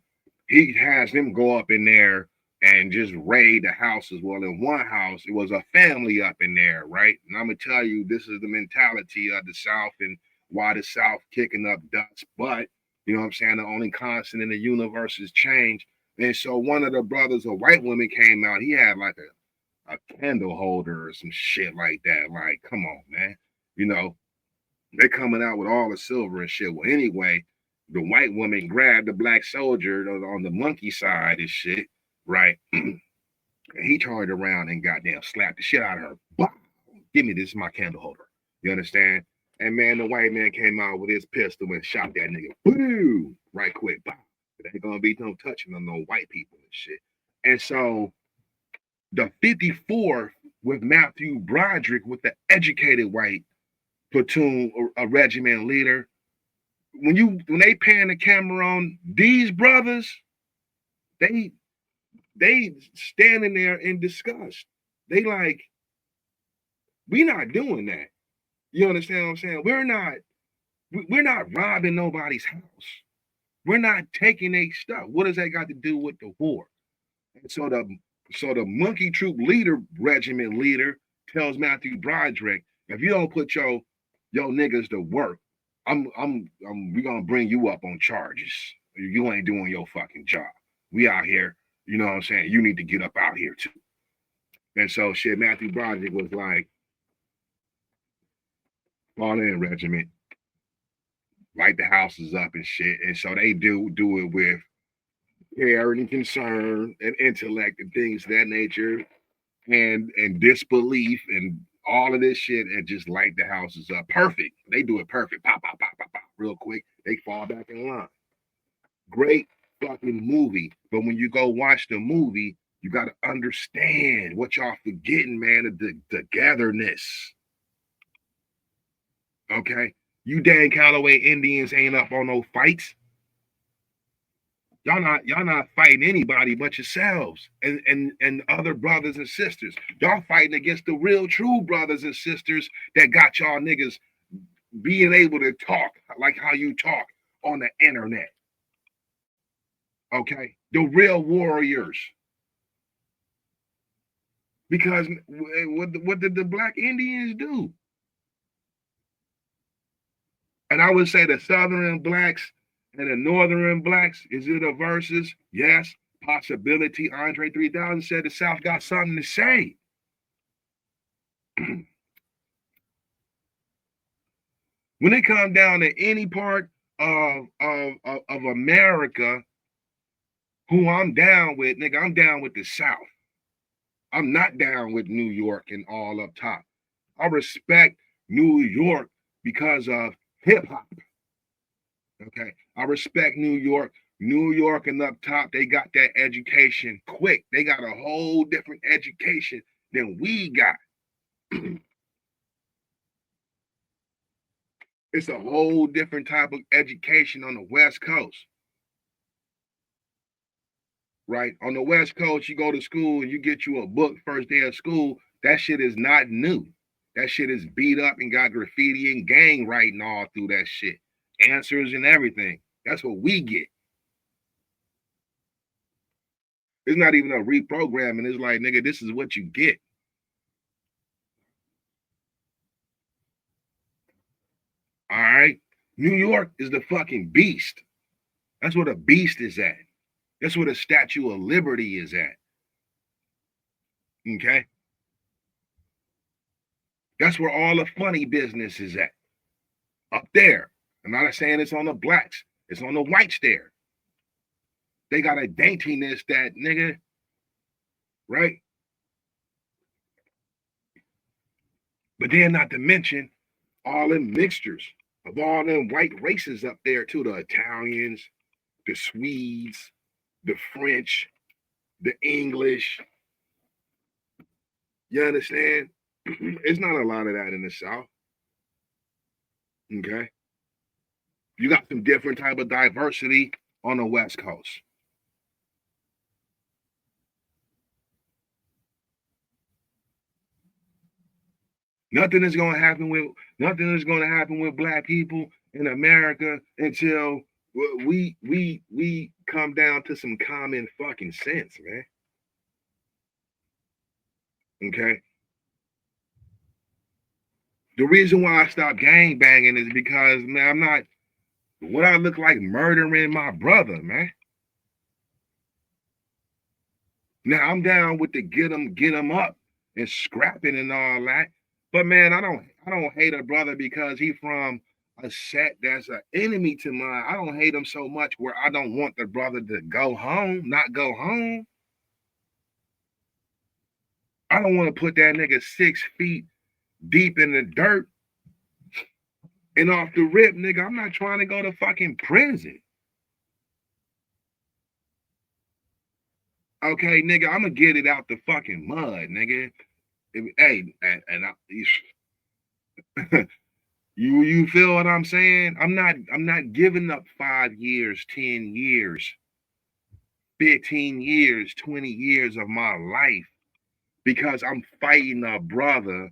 He has them go up in there and just raid the houses. Well, in one house, it was a family up in there, right? And I'm gonna tell you, this is the mentality of the South and why the South kicking up dust. But you know what I'm saying? The only constant in the universe is change. And so one of the brothers, a white woman, came out. He had like a candle holder or some shit like that. Like, come on, man. You know, they coming out with all the silver and shit. Well, anyway, the white woman grabbed the black soldier on the monkey side and shit, right? And he turned around and goddamn slapped the shit out of her. Bah! Give me this, is my candle holder. You understand? And man, the white man came out with his pistol and shot that nigga. Boom! Right quick. Bah! There ain't gonna be no touching on no white people and shit. And so the 54th with Matthew Broderick with the educated white platoon or a regiment leader. When they pan the camera on these brothers, they standing there in disgust. They like, we not doing that. You understand what I'm saying? We're not robbing nobody's house. We're not taking their stuff. What does that got to do with the war? And so the monkey troop leader, regiment leader, tells Matthew Broderick, if you don't put your niggas to work, we gonna bring you up on charges. You ain't doing your fucking job. We out here, you know what I'm saying? You need to get up out here too. And so shit, Matthew Broderick was like, fall in, regiment, light the houses up and shit. And so they do it with care and concern and intellect and things of that nature and disbelief and all of this shit and just light the houses up. Perfect. They do it perfect. Pop, pop, pop, pop, pop, real quick. They fall back in line. Great fucking movie. But when you go watch the movie, you got to understand what y'all forgetting, man, the togetherness. Okay? You Dan Calloway Indians ain't up on no fights. Y'all not fighting anybody but yourselves and other brothers and sisters. Y'all fighting against the real true brothers and sisters that got y'all niggas being able to talk like how you talk on the internet. Okay? The real warriors. Because what did the black Indians do? And I would say the southern blacks and the northern blacks, is it a versus? Yes. Possibility. Andre 3000 said the South got something to say. When it comes down to any part of America, who I'm down with, nigga, I'm down with the South. I'm not down with New York and all up top. I respect New York because of hip hop. Okay. I respect New York. New York and up top, they got that education quick. They got a whole different education than we got. It's a whole different type of education on the West Coast. Right? On the West Coast, you go to school and you get you a book first day of school. That shit is not new. That shit is beat up and got graffiti and gang writing all through that shit. Answers and everything. That's what we get. It's not even a reprogramming. It's like, nigga, this is what you get. All right? New York is the fucking beast. That's where the beast is at. That's where the Statue of Liberty is at. Okay? That's where all the funny business is at. Up there. I'm not saying it's on the blacks. It's on the whites there. They got a daintiness that, nigga, right? But then not to mention all them mixtures of all them white races up there too. The Italians, the Swedes, the French, the English. You understand? It's not a lot of that in the South. Okay. You got some different type of diversity on the West Coast. Nothing is going to happen with black people in America until we come down to some common fucking sense, man. Okay. The reason why I stopped gang banging is because, man, I'm not what I look like murdering my brother, man. Now I'm down with the get them up and scrapping and all that. But man, I don't hate a brother because he from a set that's an enemy to mine. I don't hate him so much where I don't want the brother to go home, not go home. I don't want to put that nigga 6 feet deep in the dirt and off the rip, nigga. I'm not trying to go to fucking prison. Okay, nigga, I'm gonna get it out the fucking mud, nigga. Hey, and you feel what I'm saying? I'm not giving up 5 years, 10 years, 15 years, 20 years of my life because I'm fighting a brother.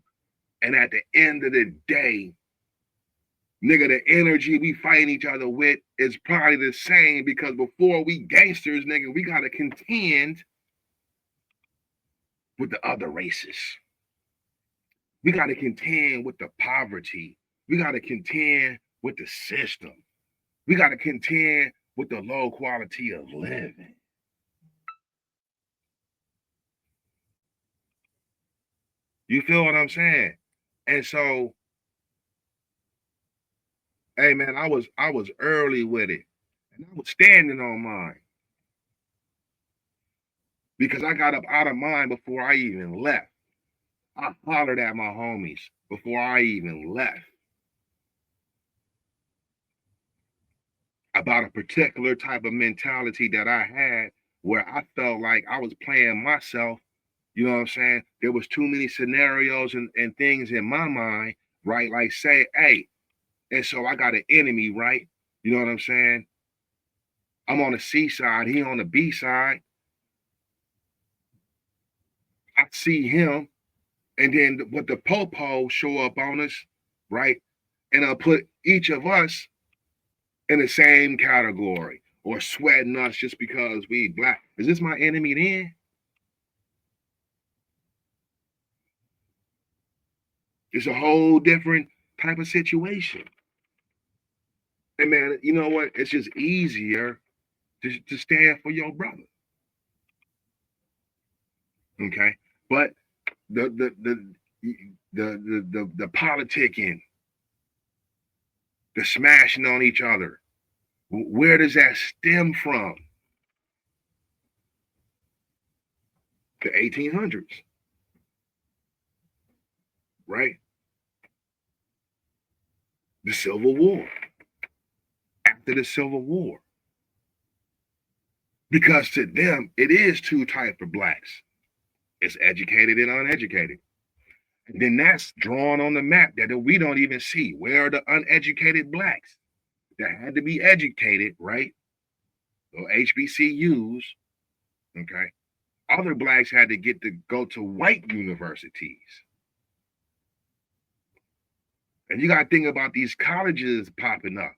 And at the end of the day, nigga, the energy we fighting each other with is probably the same because before we gangsters, nigga, we gotta contend with the other races. We gotta contend with the poverty. We gotta contend with the system. We gotta contend with the low quality of living. You feel what I'm saying? And so, hey man, I was early with it. And I was standing on mine because I got up out of mine before I even left. I hollered at my homies before I even left about a particular type of mentality that I had where I felt like I was playing myself. You know what I'm saying? There was too many scenarios and things in my mind, right? Like say, hey, and so I got an enemy, right? You know what I'm saying? I'm on the C side, he on the B side. I see him, and then what the popo show up on us, right? And I'll put each of us in the same category or sweating us just because we black. Is this my enemy then? It's a whole different type of situation. And man, you know what? It's just easier to stand for your brother. Okay. But the politicking, the smashing on each other, where does that stem from? The 1800s, right? The Civil War. After the Civil War. Because to them, it is two types of blacks. It's educated and uneducated. And then that's drawn on the map that we don't even see. Where are the uneducated blacks that had to be educated, right? So HBCUs, okay? Other blacks had to get to go to white universities. And you got to think about these colleges popping up,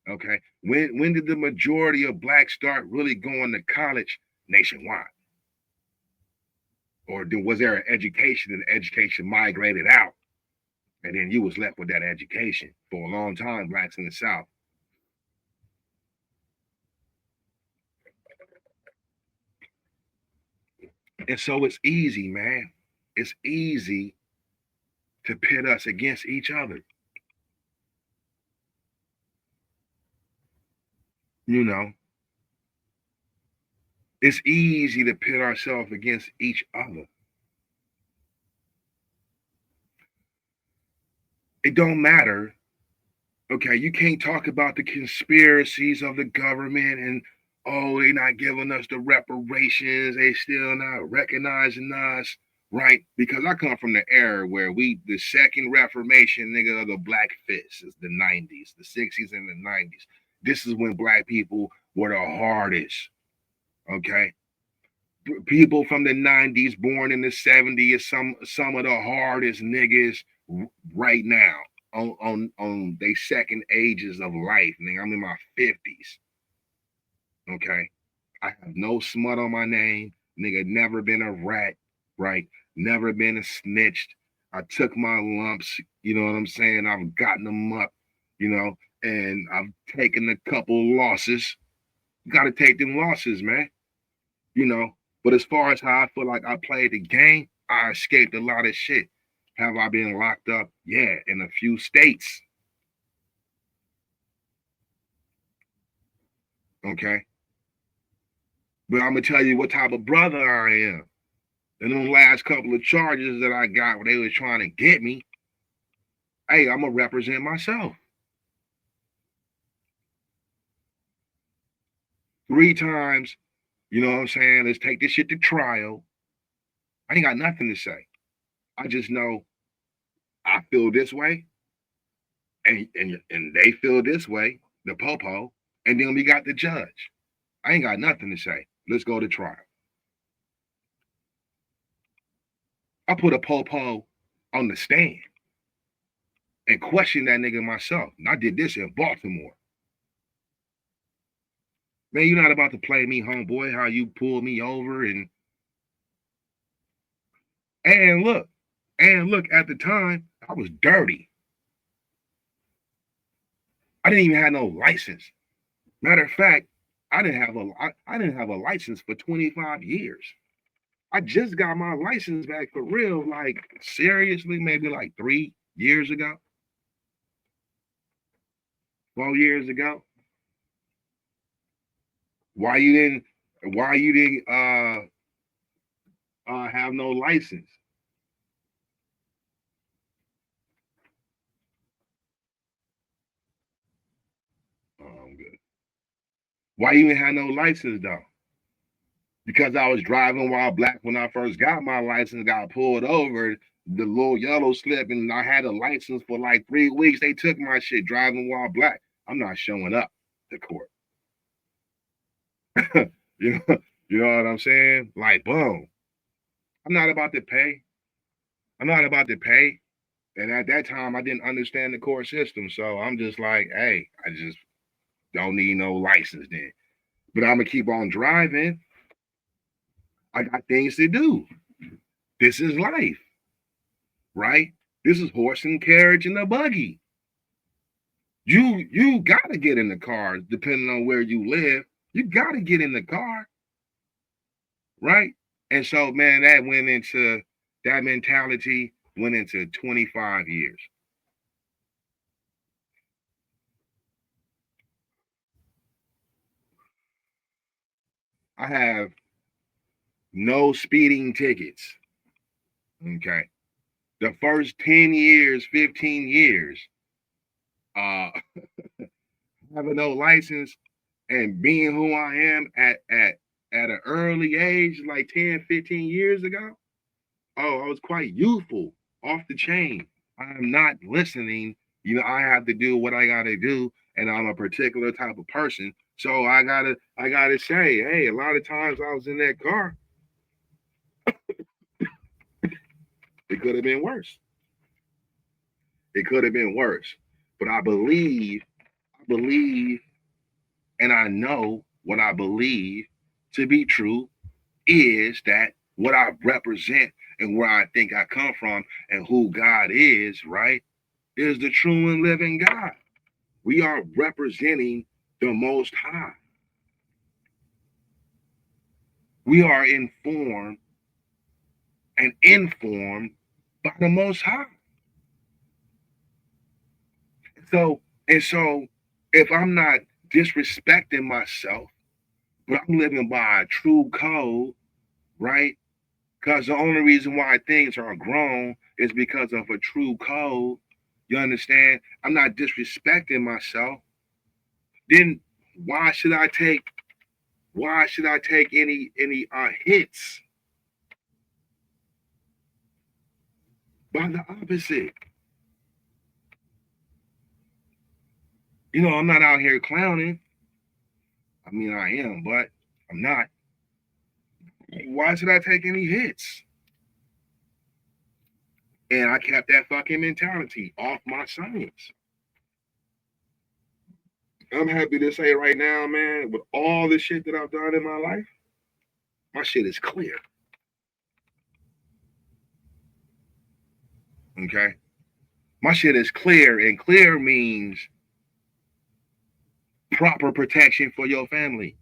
okay? When did the majority of blacks start really going to college nationwide? Or was there an education and the education migrated out? And then you was left with that education for a long time, blacks in the South. And so it's easy, man. It's easy to pit us against each other. You know, it's easy to pit ourselves against each other. It don't matter. Okay, you can't talk about the conspiracies of the government and oh, they not giving us the reparations, they still not recognizing us, right? Because I come from the era where the second reformation, nigga, of the black fist is the 90s, the 60s and the 90s. This is when black people were the hardest, okay? People from the 90s, born in the 70s, some of the hardest niggas right now on they second ages of life. Nigga, I'm in my 50s. Okay. I have no smut on my name. Nigga, never been a rat, right? Never been a snitched. I took my lumps, you know what I'm saying? I've gotten them up, you know, and I've taken a couple losses. You gotta take them losses, man. You know. But as far as how I feel like I played the game, I escaped a lot of shit. Have I been locked up? Yeah, in a few states. Okay. But I'm gonna tell you what type of brother I am. And them last couple of charges that I got where they was trying to get me, hey, I'm gonna represent myself. 3 times, you know what I'm saying? Let's take this shit to trial. I ain't got nothing to say. I just know I feel this way, and they feel this way, the popo, and then we got the judge. I ain't got nothing to say. Let's go to trial. I put a popo on the stand and question that nigga myself. And I did this in Baltimore. Man, you're not about to play me, homeboy, how you pulled me over and look, at the time, I was dirty. I didn't even have no license. Matter of fact, I didn't have a license for 25 years. I just got my license back for real, like seriously, maybe like 3 years ago, 4 years ago. Why you didn't have no license? Oh, I'm good. Why you didn't have no license though? Because I was driving while black when I first got my license, got pulled over, the little yellow slip, and I had a license for like 3 weeks. They took my shit driving while black. I'm not showing up to court. you know, you know what I'm saying? Like, boom. I'm not about to pay. I'm not about to pay. And at that time, I didn't understand the court system. So I'm just like, hey, I just don't need no license then. But I'm gonna keep on driving. I got things to do. This is life, right? This is horse and carriage and a buggy. You gotta get in the car, depending on where you live. You gotta get in the car, right? And so, man, that mentality went into 25 years. I have no speeding tickets. Okay. The first 10 years, 15 years, uh, having no license and being who I am at an early age, like 10, 15 years ago. Oh, I was quite youthful, off the chain. I'm not listening. I have to do what I gotta do, and I'm a particular type of person. So I gotta say, hey, a lot of times I was in that car, it could have been worse. It could have been worse. But I believe, and I know what I believe to be true is that what I represent and where I think I come from and who God is, right, is the true and living God. We are representing the Most High. We are informed and informed by the Most High. So, if I'm not disrespecting myself, but I'm living by a true code, right? Because the only reason why things are grown is because of a true code. You understand? I'm not disrespecting myself. Then why should I take any hits by the opposite? I'm not out here clowning. I mean, I am, but I'm not. Why should I take any hits? And I kept that fucking mentality off my science. I'm happy to say right now, man, with all the shit that I've done in my life, my shit is clear. Okay? My shit is clear, and clear means proper protection for your family.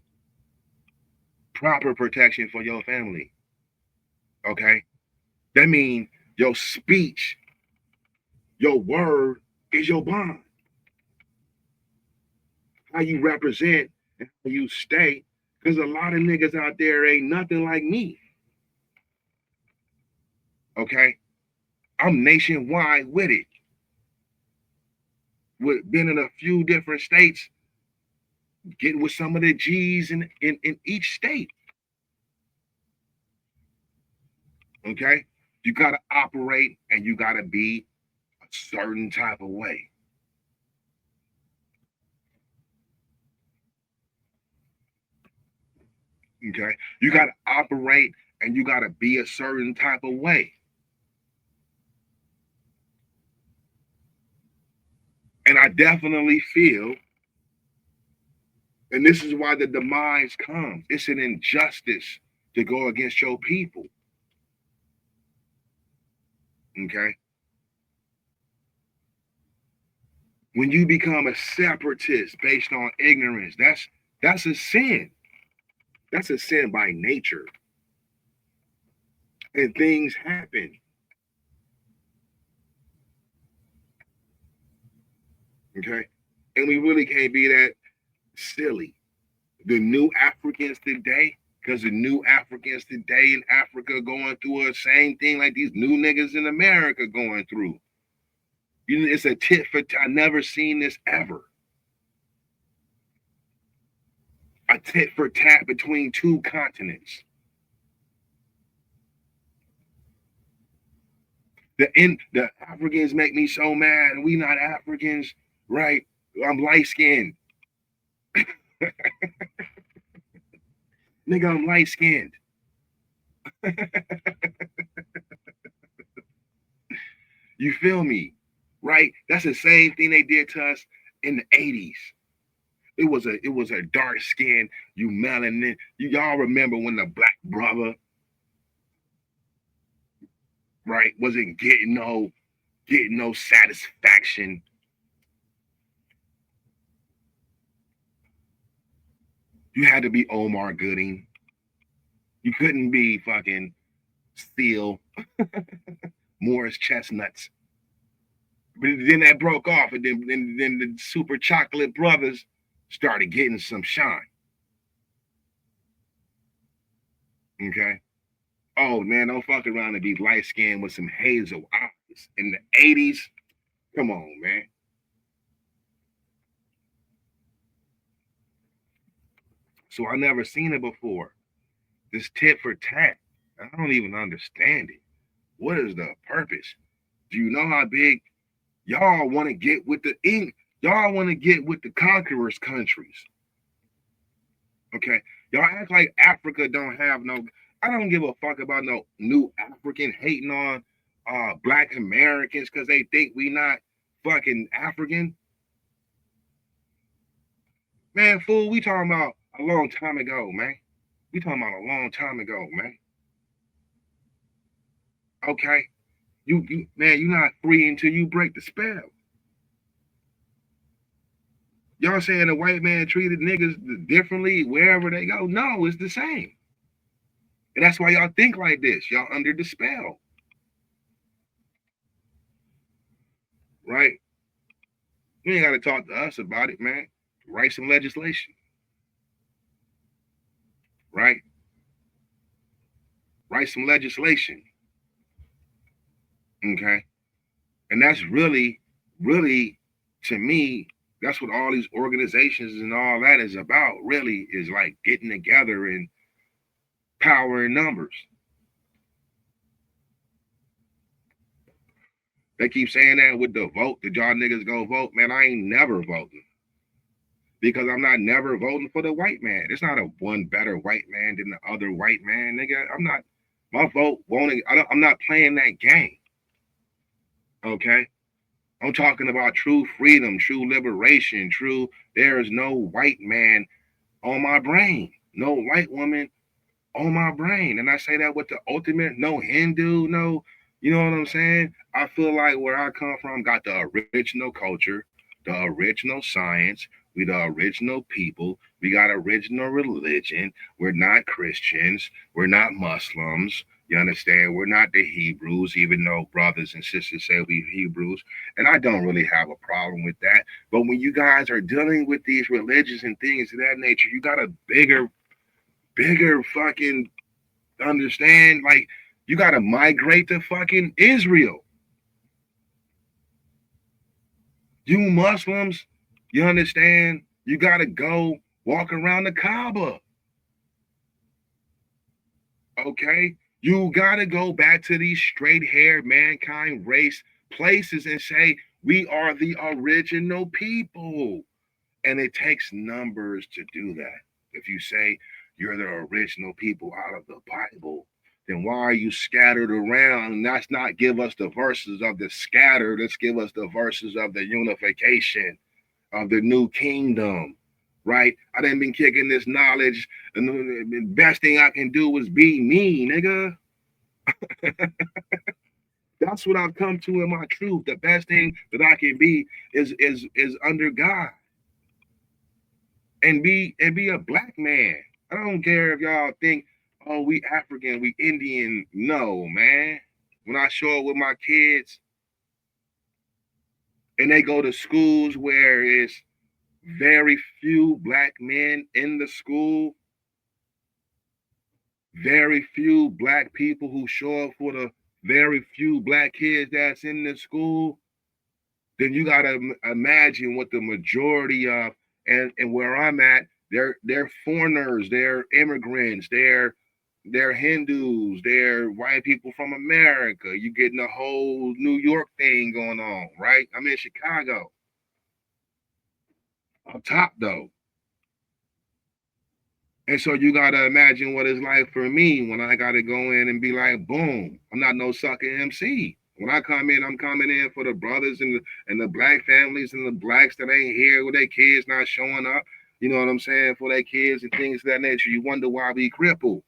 Proper protection for your family. Okay? That means your speech, your word is your bond. How you represent and how you stay. Because a lot of niggas out there ain't nothing like me. Okay? I'm nationwide with it. With been in a few different states, getting with some of the G's in each state. Okay? You gotta operate and you gotta be a certain type of way. Okay? You gotta operate and you gotta be a certain type of way. And I definitely feel, and this is why the demise comes. It's an injustice to go against your people. Okay? When you become a separatist based on ignorance, that's a sin. That's a sin by nature. And things happen. Okay? And we really can't be that silly. The new Africans today, because the new Africans today in Africa going through the same thing like these new niggas in America going through. It's a tit for tat. I never seen this ever. A tit for tat between two continents. The Africans make me so mad. We not Africans, right? I'm light skinned. Nigga, I'm light skinned. You feel me? Right? That's the same thing they did to us in the 80s. It was a dark skin, you melanin. Y'all remember when the black brother, right, wasn't getting no getting no satisfaction. You had to be Omar Gooding. You couldn't be fucking Steele, Morris Chestnuts. But then that broke off, and then the Super Chocolate Brothers started getting some shine. Okay. Oh man, don't fuck around and be light skinned with some hazel eyes in the 80s. Come on, man. So I never seen it before. This tit for tat. I don't even understand it. What is the purpose? Do you know how big y'all want to get with the ink? Y'all want to get with the conquerors countries. Okay. Y'all act like Africa don't have no. I don't give a fuck about no new African hating on black Americans because they think we not fucking African. Man, fool, we talking about a long time ago, man. We talking about a long time ago, man. Okay. You man, you're not free until you break the spell. Y'all saying the white man treated niggas differently wherever they go? No, it's the same. And that's why y'all think like this. Y'all under the spell. Right? You ain't gotta talk to us about it, man. Write some legislation. Right? Write some legislation. Okay. And that's really, really, to me, that's what all these organizations and all that is about, really, is like getting together and power in numbers. They keep saying that with the vote, that y'all niggas go vote. Man, I ain't never voting. Because I'm not never voting for the white man. It's not a one better white man than the other white man, nigga. I'm not, my vote won't, I'm not playing that game. Okay? I'm talking about true freedom, true liberation, true, there is no white man on my brain, no white woman on my brain. And I say that with the ultimate, no Hindu, no, you know what I'm saying? I feel like where I come from got the original culture, the original science, we the original people, we got original religion. We're not Christians, we're not Muslims. You understand? We're not the Hebrews, even though brothers and sisters say we Hebrews. And I don't really have a problem with that. But when you guys are dealing with these religions and things of that nature, you got a bigger fucking understand. Like, you got to migrate to fucking Israel. You Muslims, you understand? You got to go walk around the Kaaba. Okay? You got to go back to these straight haired mankind race places and say, we are the original people. And it takes numbers to do that. If you say you're the original people out of the Bible, then why are you scattered around? And let's not give us the verses of the scattered. Let's give us the verses of the unification of the new kingdom, right? I done been kicking this knowledge, and the best thing I can do is be me, nigga. That's what I've come to in my truth. The best thing that I can be is under God and be a black man. I don't care if y'all think, oh, we African, we Indian. No, man. When I show up with my kids and they go to schools where it's very few black men in the school, very few black people who show up for the very few black kids that's in the school, then you gotta imagine what the majority of and where I'm at, they're foreigners, they're immigrants, they're Hindus, they're white people from America. You getting the whole New York thing going on, right? I'm in Chicago. Up top though. And so you gotta imagine what it's like for me when I gotta go in and be like, boom, I'm not no sucker MC. When I come in, I'm coming in for the brothers and the black families and the blacks that ain't here with their kids not showing up. You know what I'm saying? For their kids and things of that nature. You wonder why we crippled.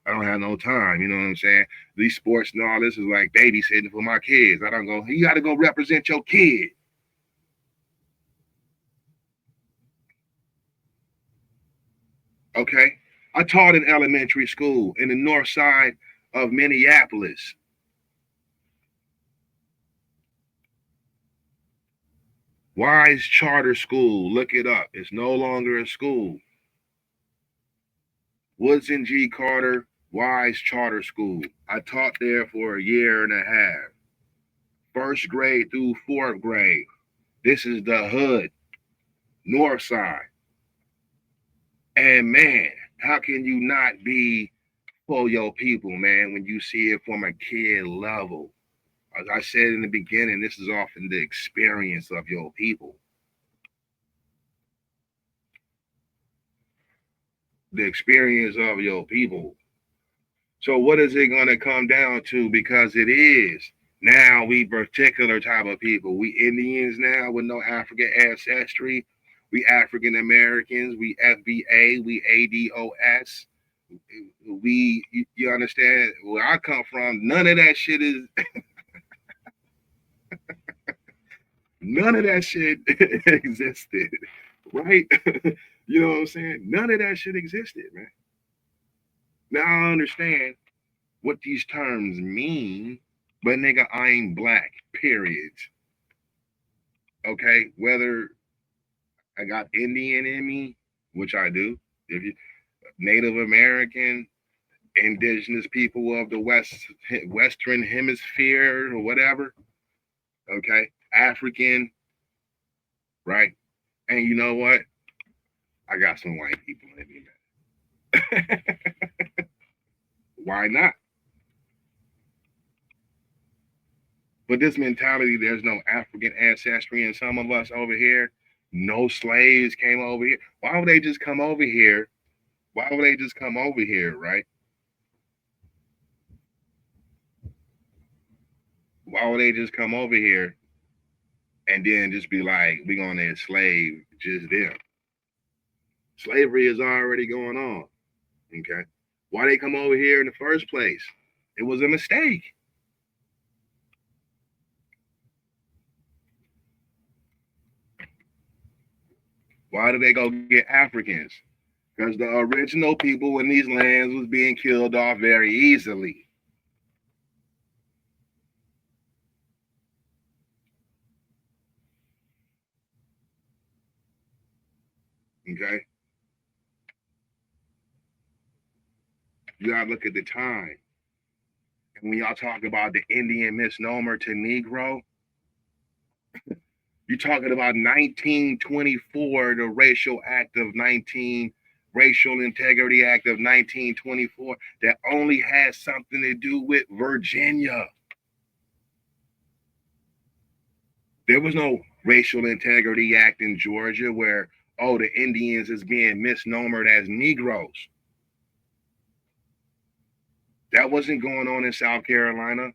I don't have no time. You know what I'm saying? These sports and all this is like babysitting for my kids. I don't go, you got to go represent your kid. Okay. I taught in elementary school in the north side of Minneapolis. Wise Charter School. Look it up. It's no longer a school. Woodson G. Carter Wise Charter School. I taught there for a year and a half. First grade through fourth grade. This is the hood, north side. And man, how can you not be for your people, man, when you see it from a kid level? As I said in the beginning, this is often the experience of your people. The experience of your people. So what is it going to come down to? Because it is now we particular type of people. We Indians now with no African ancestry. We African Americans. We FBA. We ADOS. We you understand where I come from? None of that shit is. None of that shit existed, right? You know what I'm saying? None of that shit existed, man. Now I understand what these terms mean, but nigga, I ain't black, period. Okay, whether I got Indian in me, which I do, if you Native American, indigenous people of the Western Hemisphere or whatever, okay, African, right? And you know what? I got some white people in me, man. Why not? But this mentality, there's no African ancestry in some of us over here. No slaves came over here. Why would they just come over here? Why would they just come over here, right? Why would they just come over here and then just be like, we're going to enslave just them? Slavery is already going on. Okay. Why they come over here in the first place? It was a mistake. Why did they go get Africans? Because the original people in these lands was being killed off very easily. Okay. You gotta look at the time. And when y'all talk about the Indian misnomer to Negro, you're talking about 1924, the Racial Integrity Act of 1924 that only has something to do with Virginia. There was no Racial Integrity Act in Georgia where, oh, the Indians is being misnomered as Negroes. That wasn't going on in South Carolina.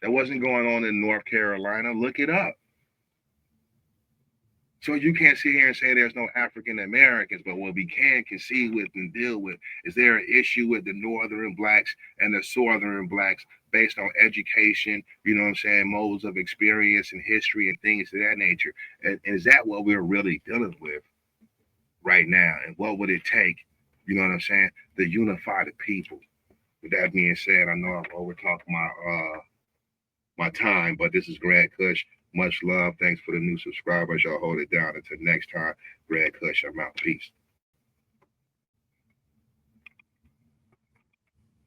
That wasn't going on in North Carolina. Look it up. So you can't sit here and say there's no African Americans, but what we can see with and deal with is there an issue with the northern blacks and the southern blacks based on education, you know what I'm saying, modes of experience and history and things of that nature. And is that what we're really dealing with right now? And what would it take, you know what I'm saying, to unify the people? With that being said, I know I've overtalked my time, but this is Greg Kush. Much love. Thanks for the new subscribers. Y'all hold it down. Until next time, Greg Kush, I'm out. Peace.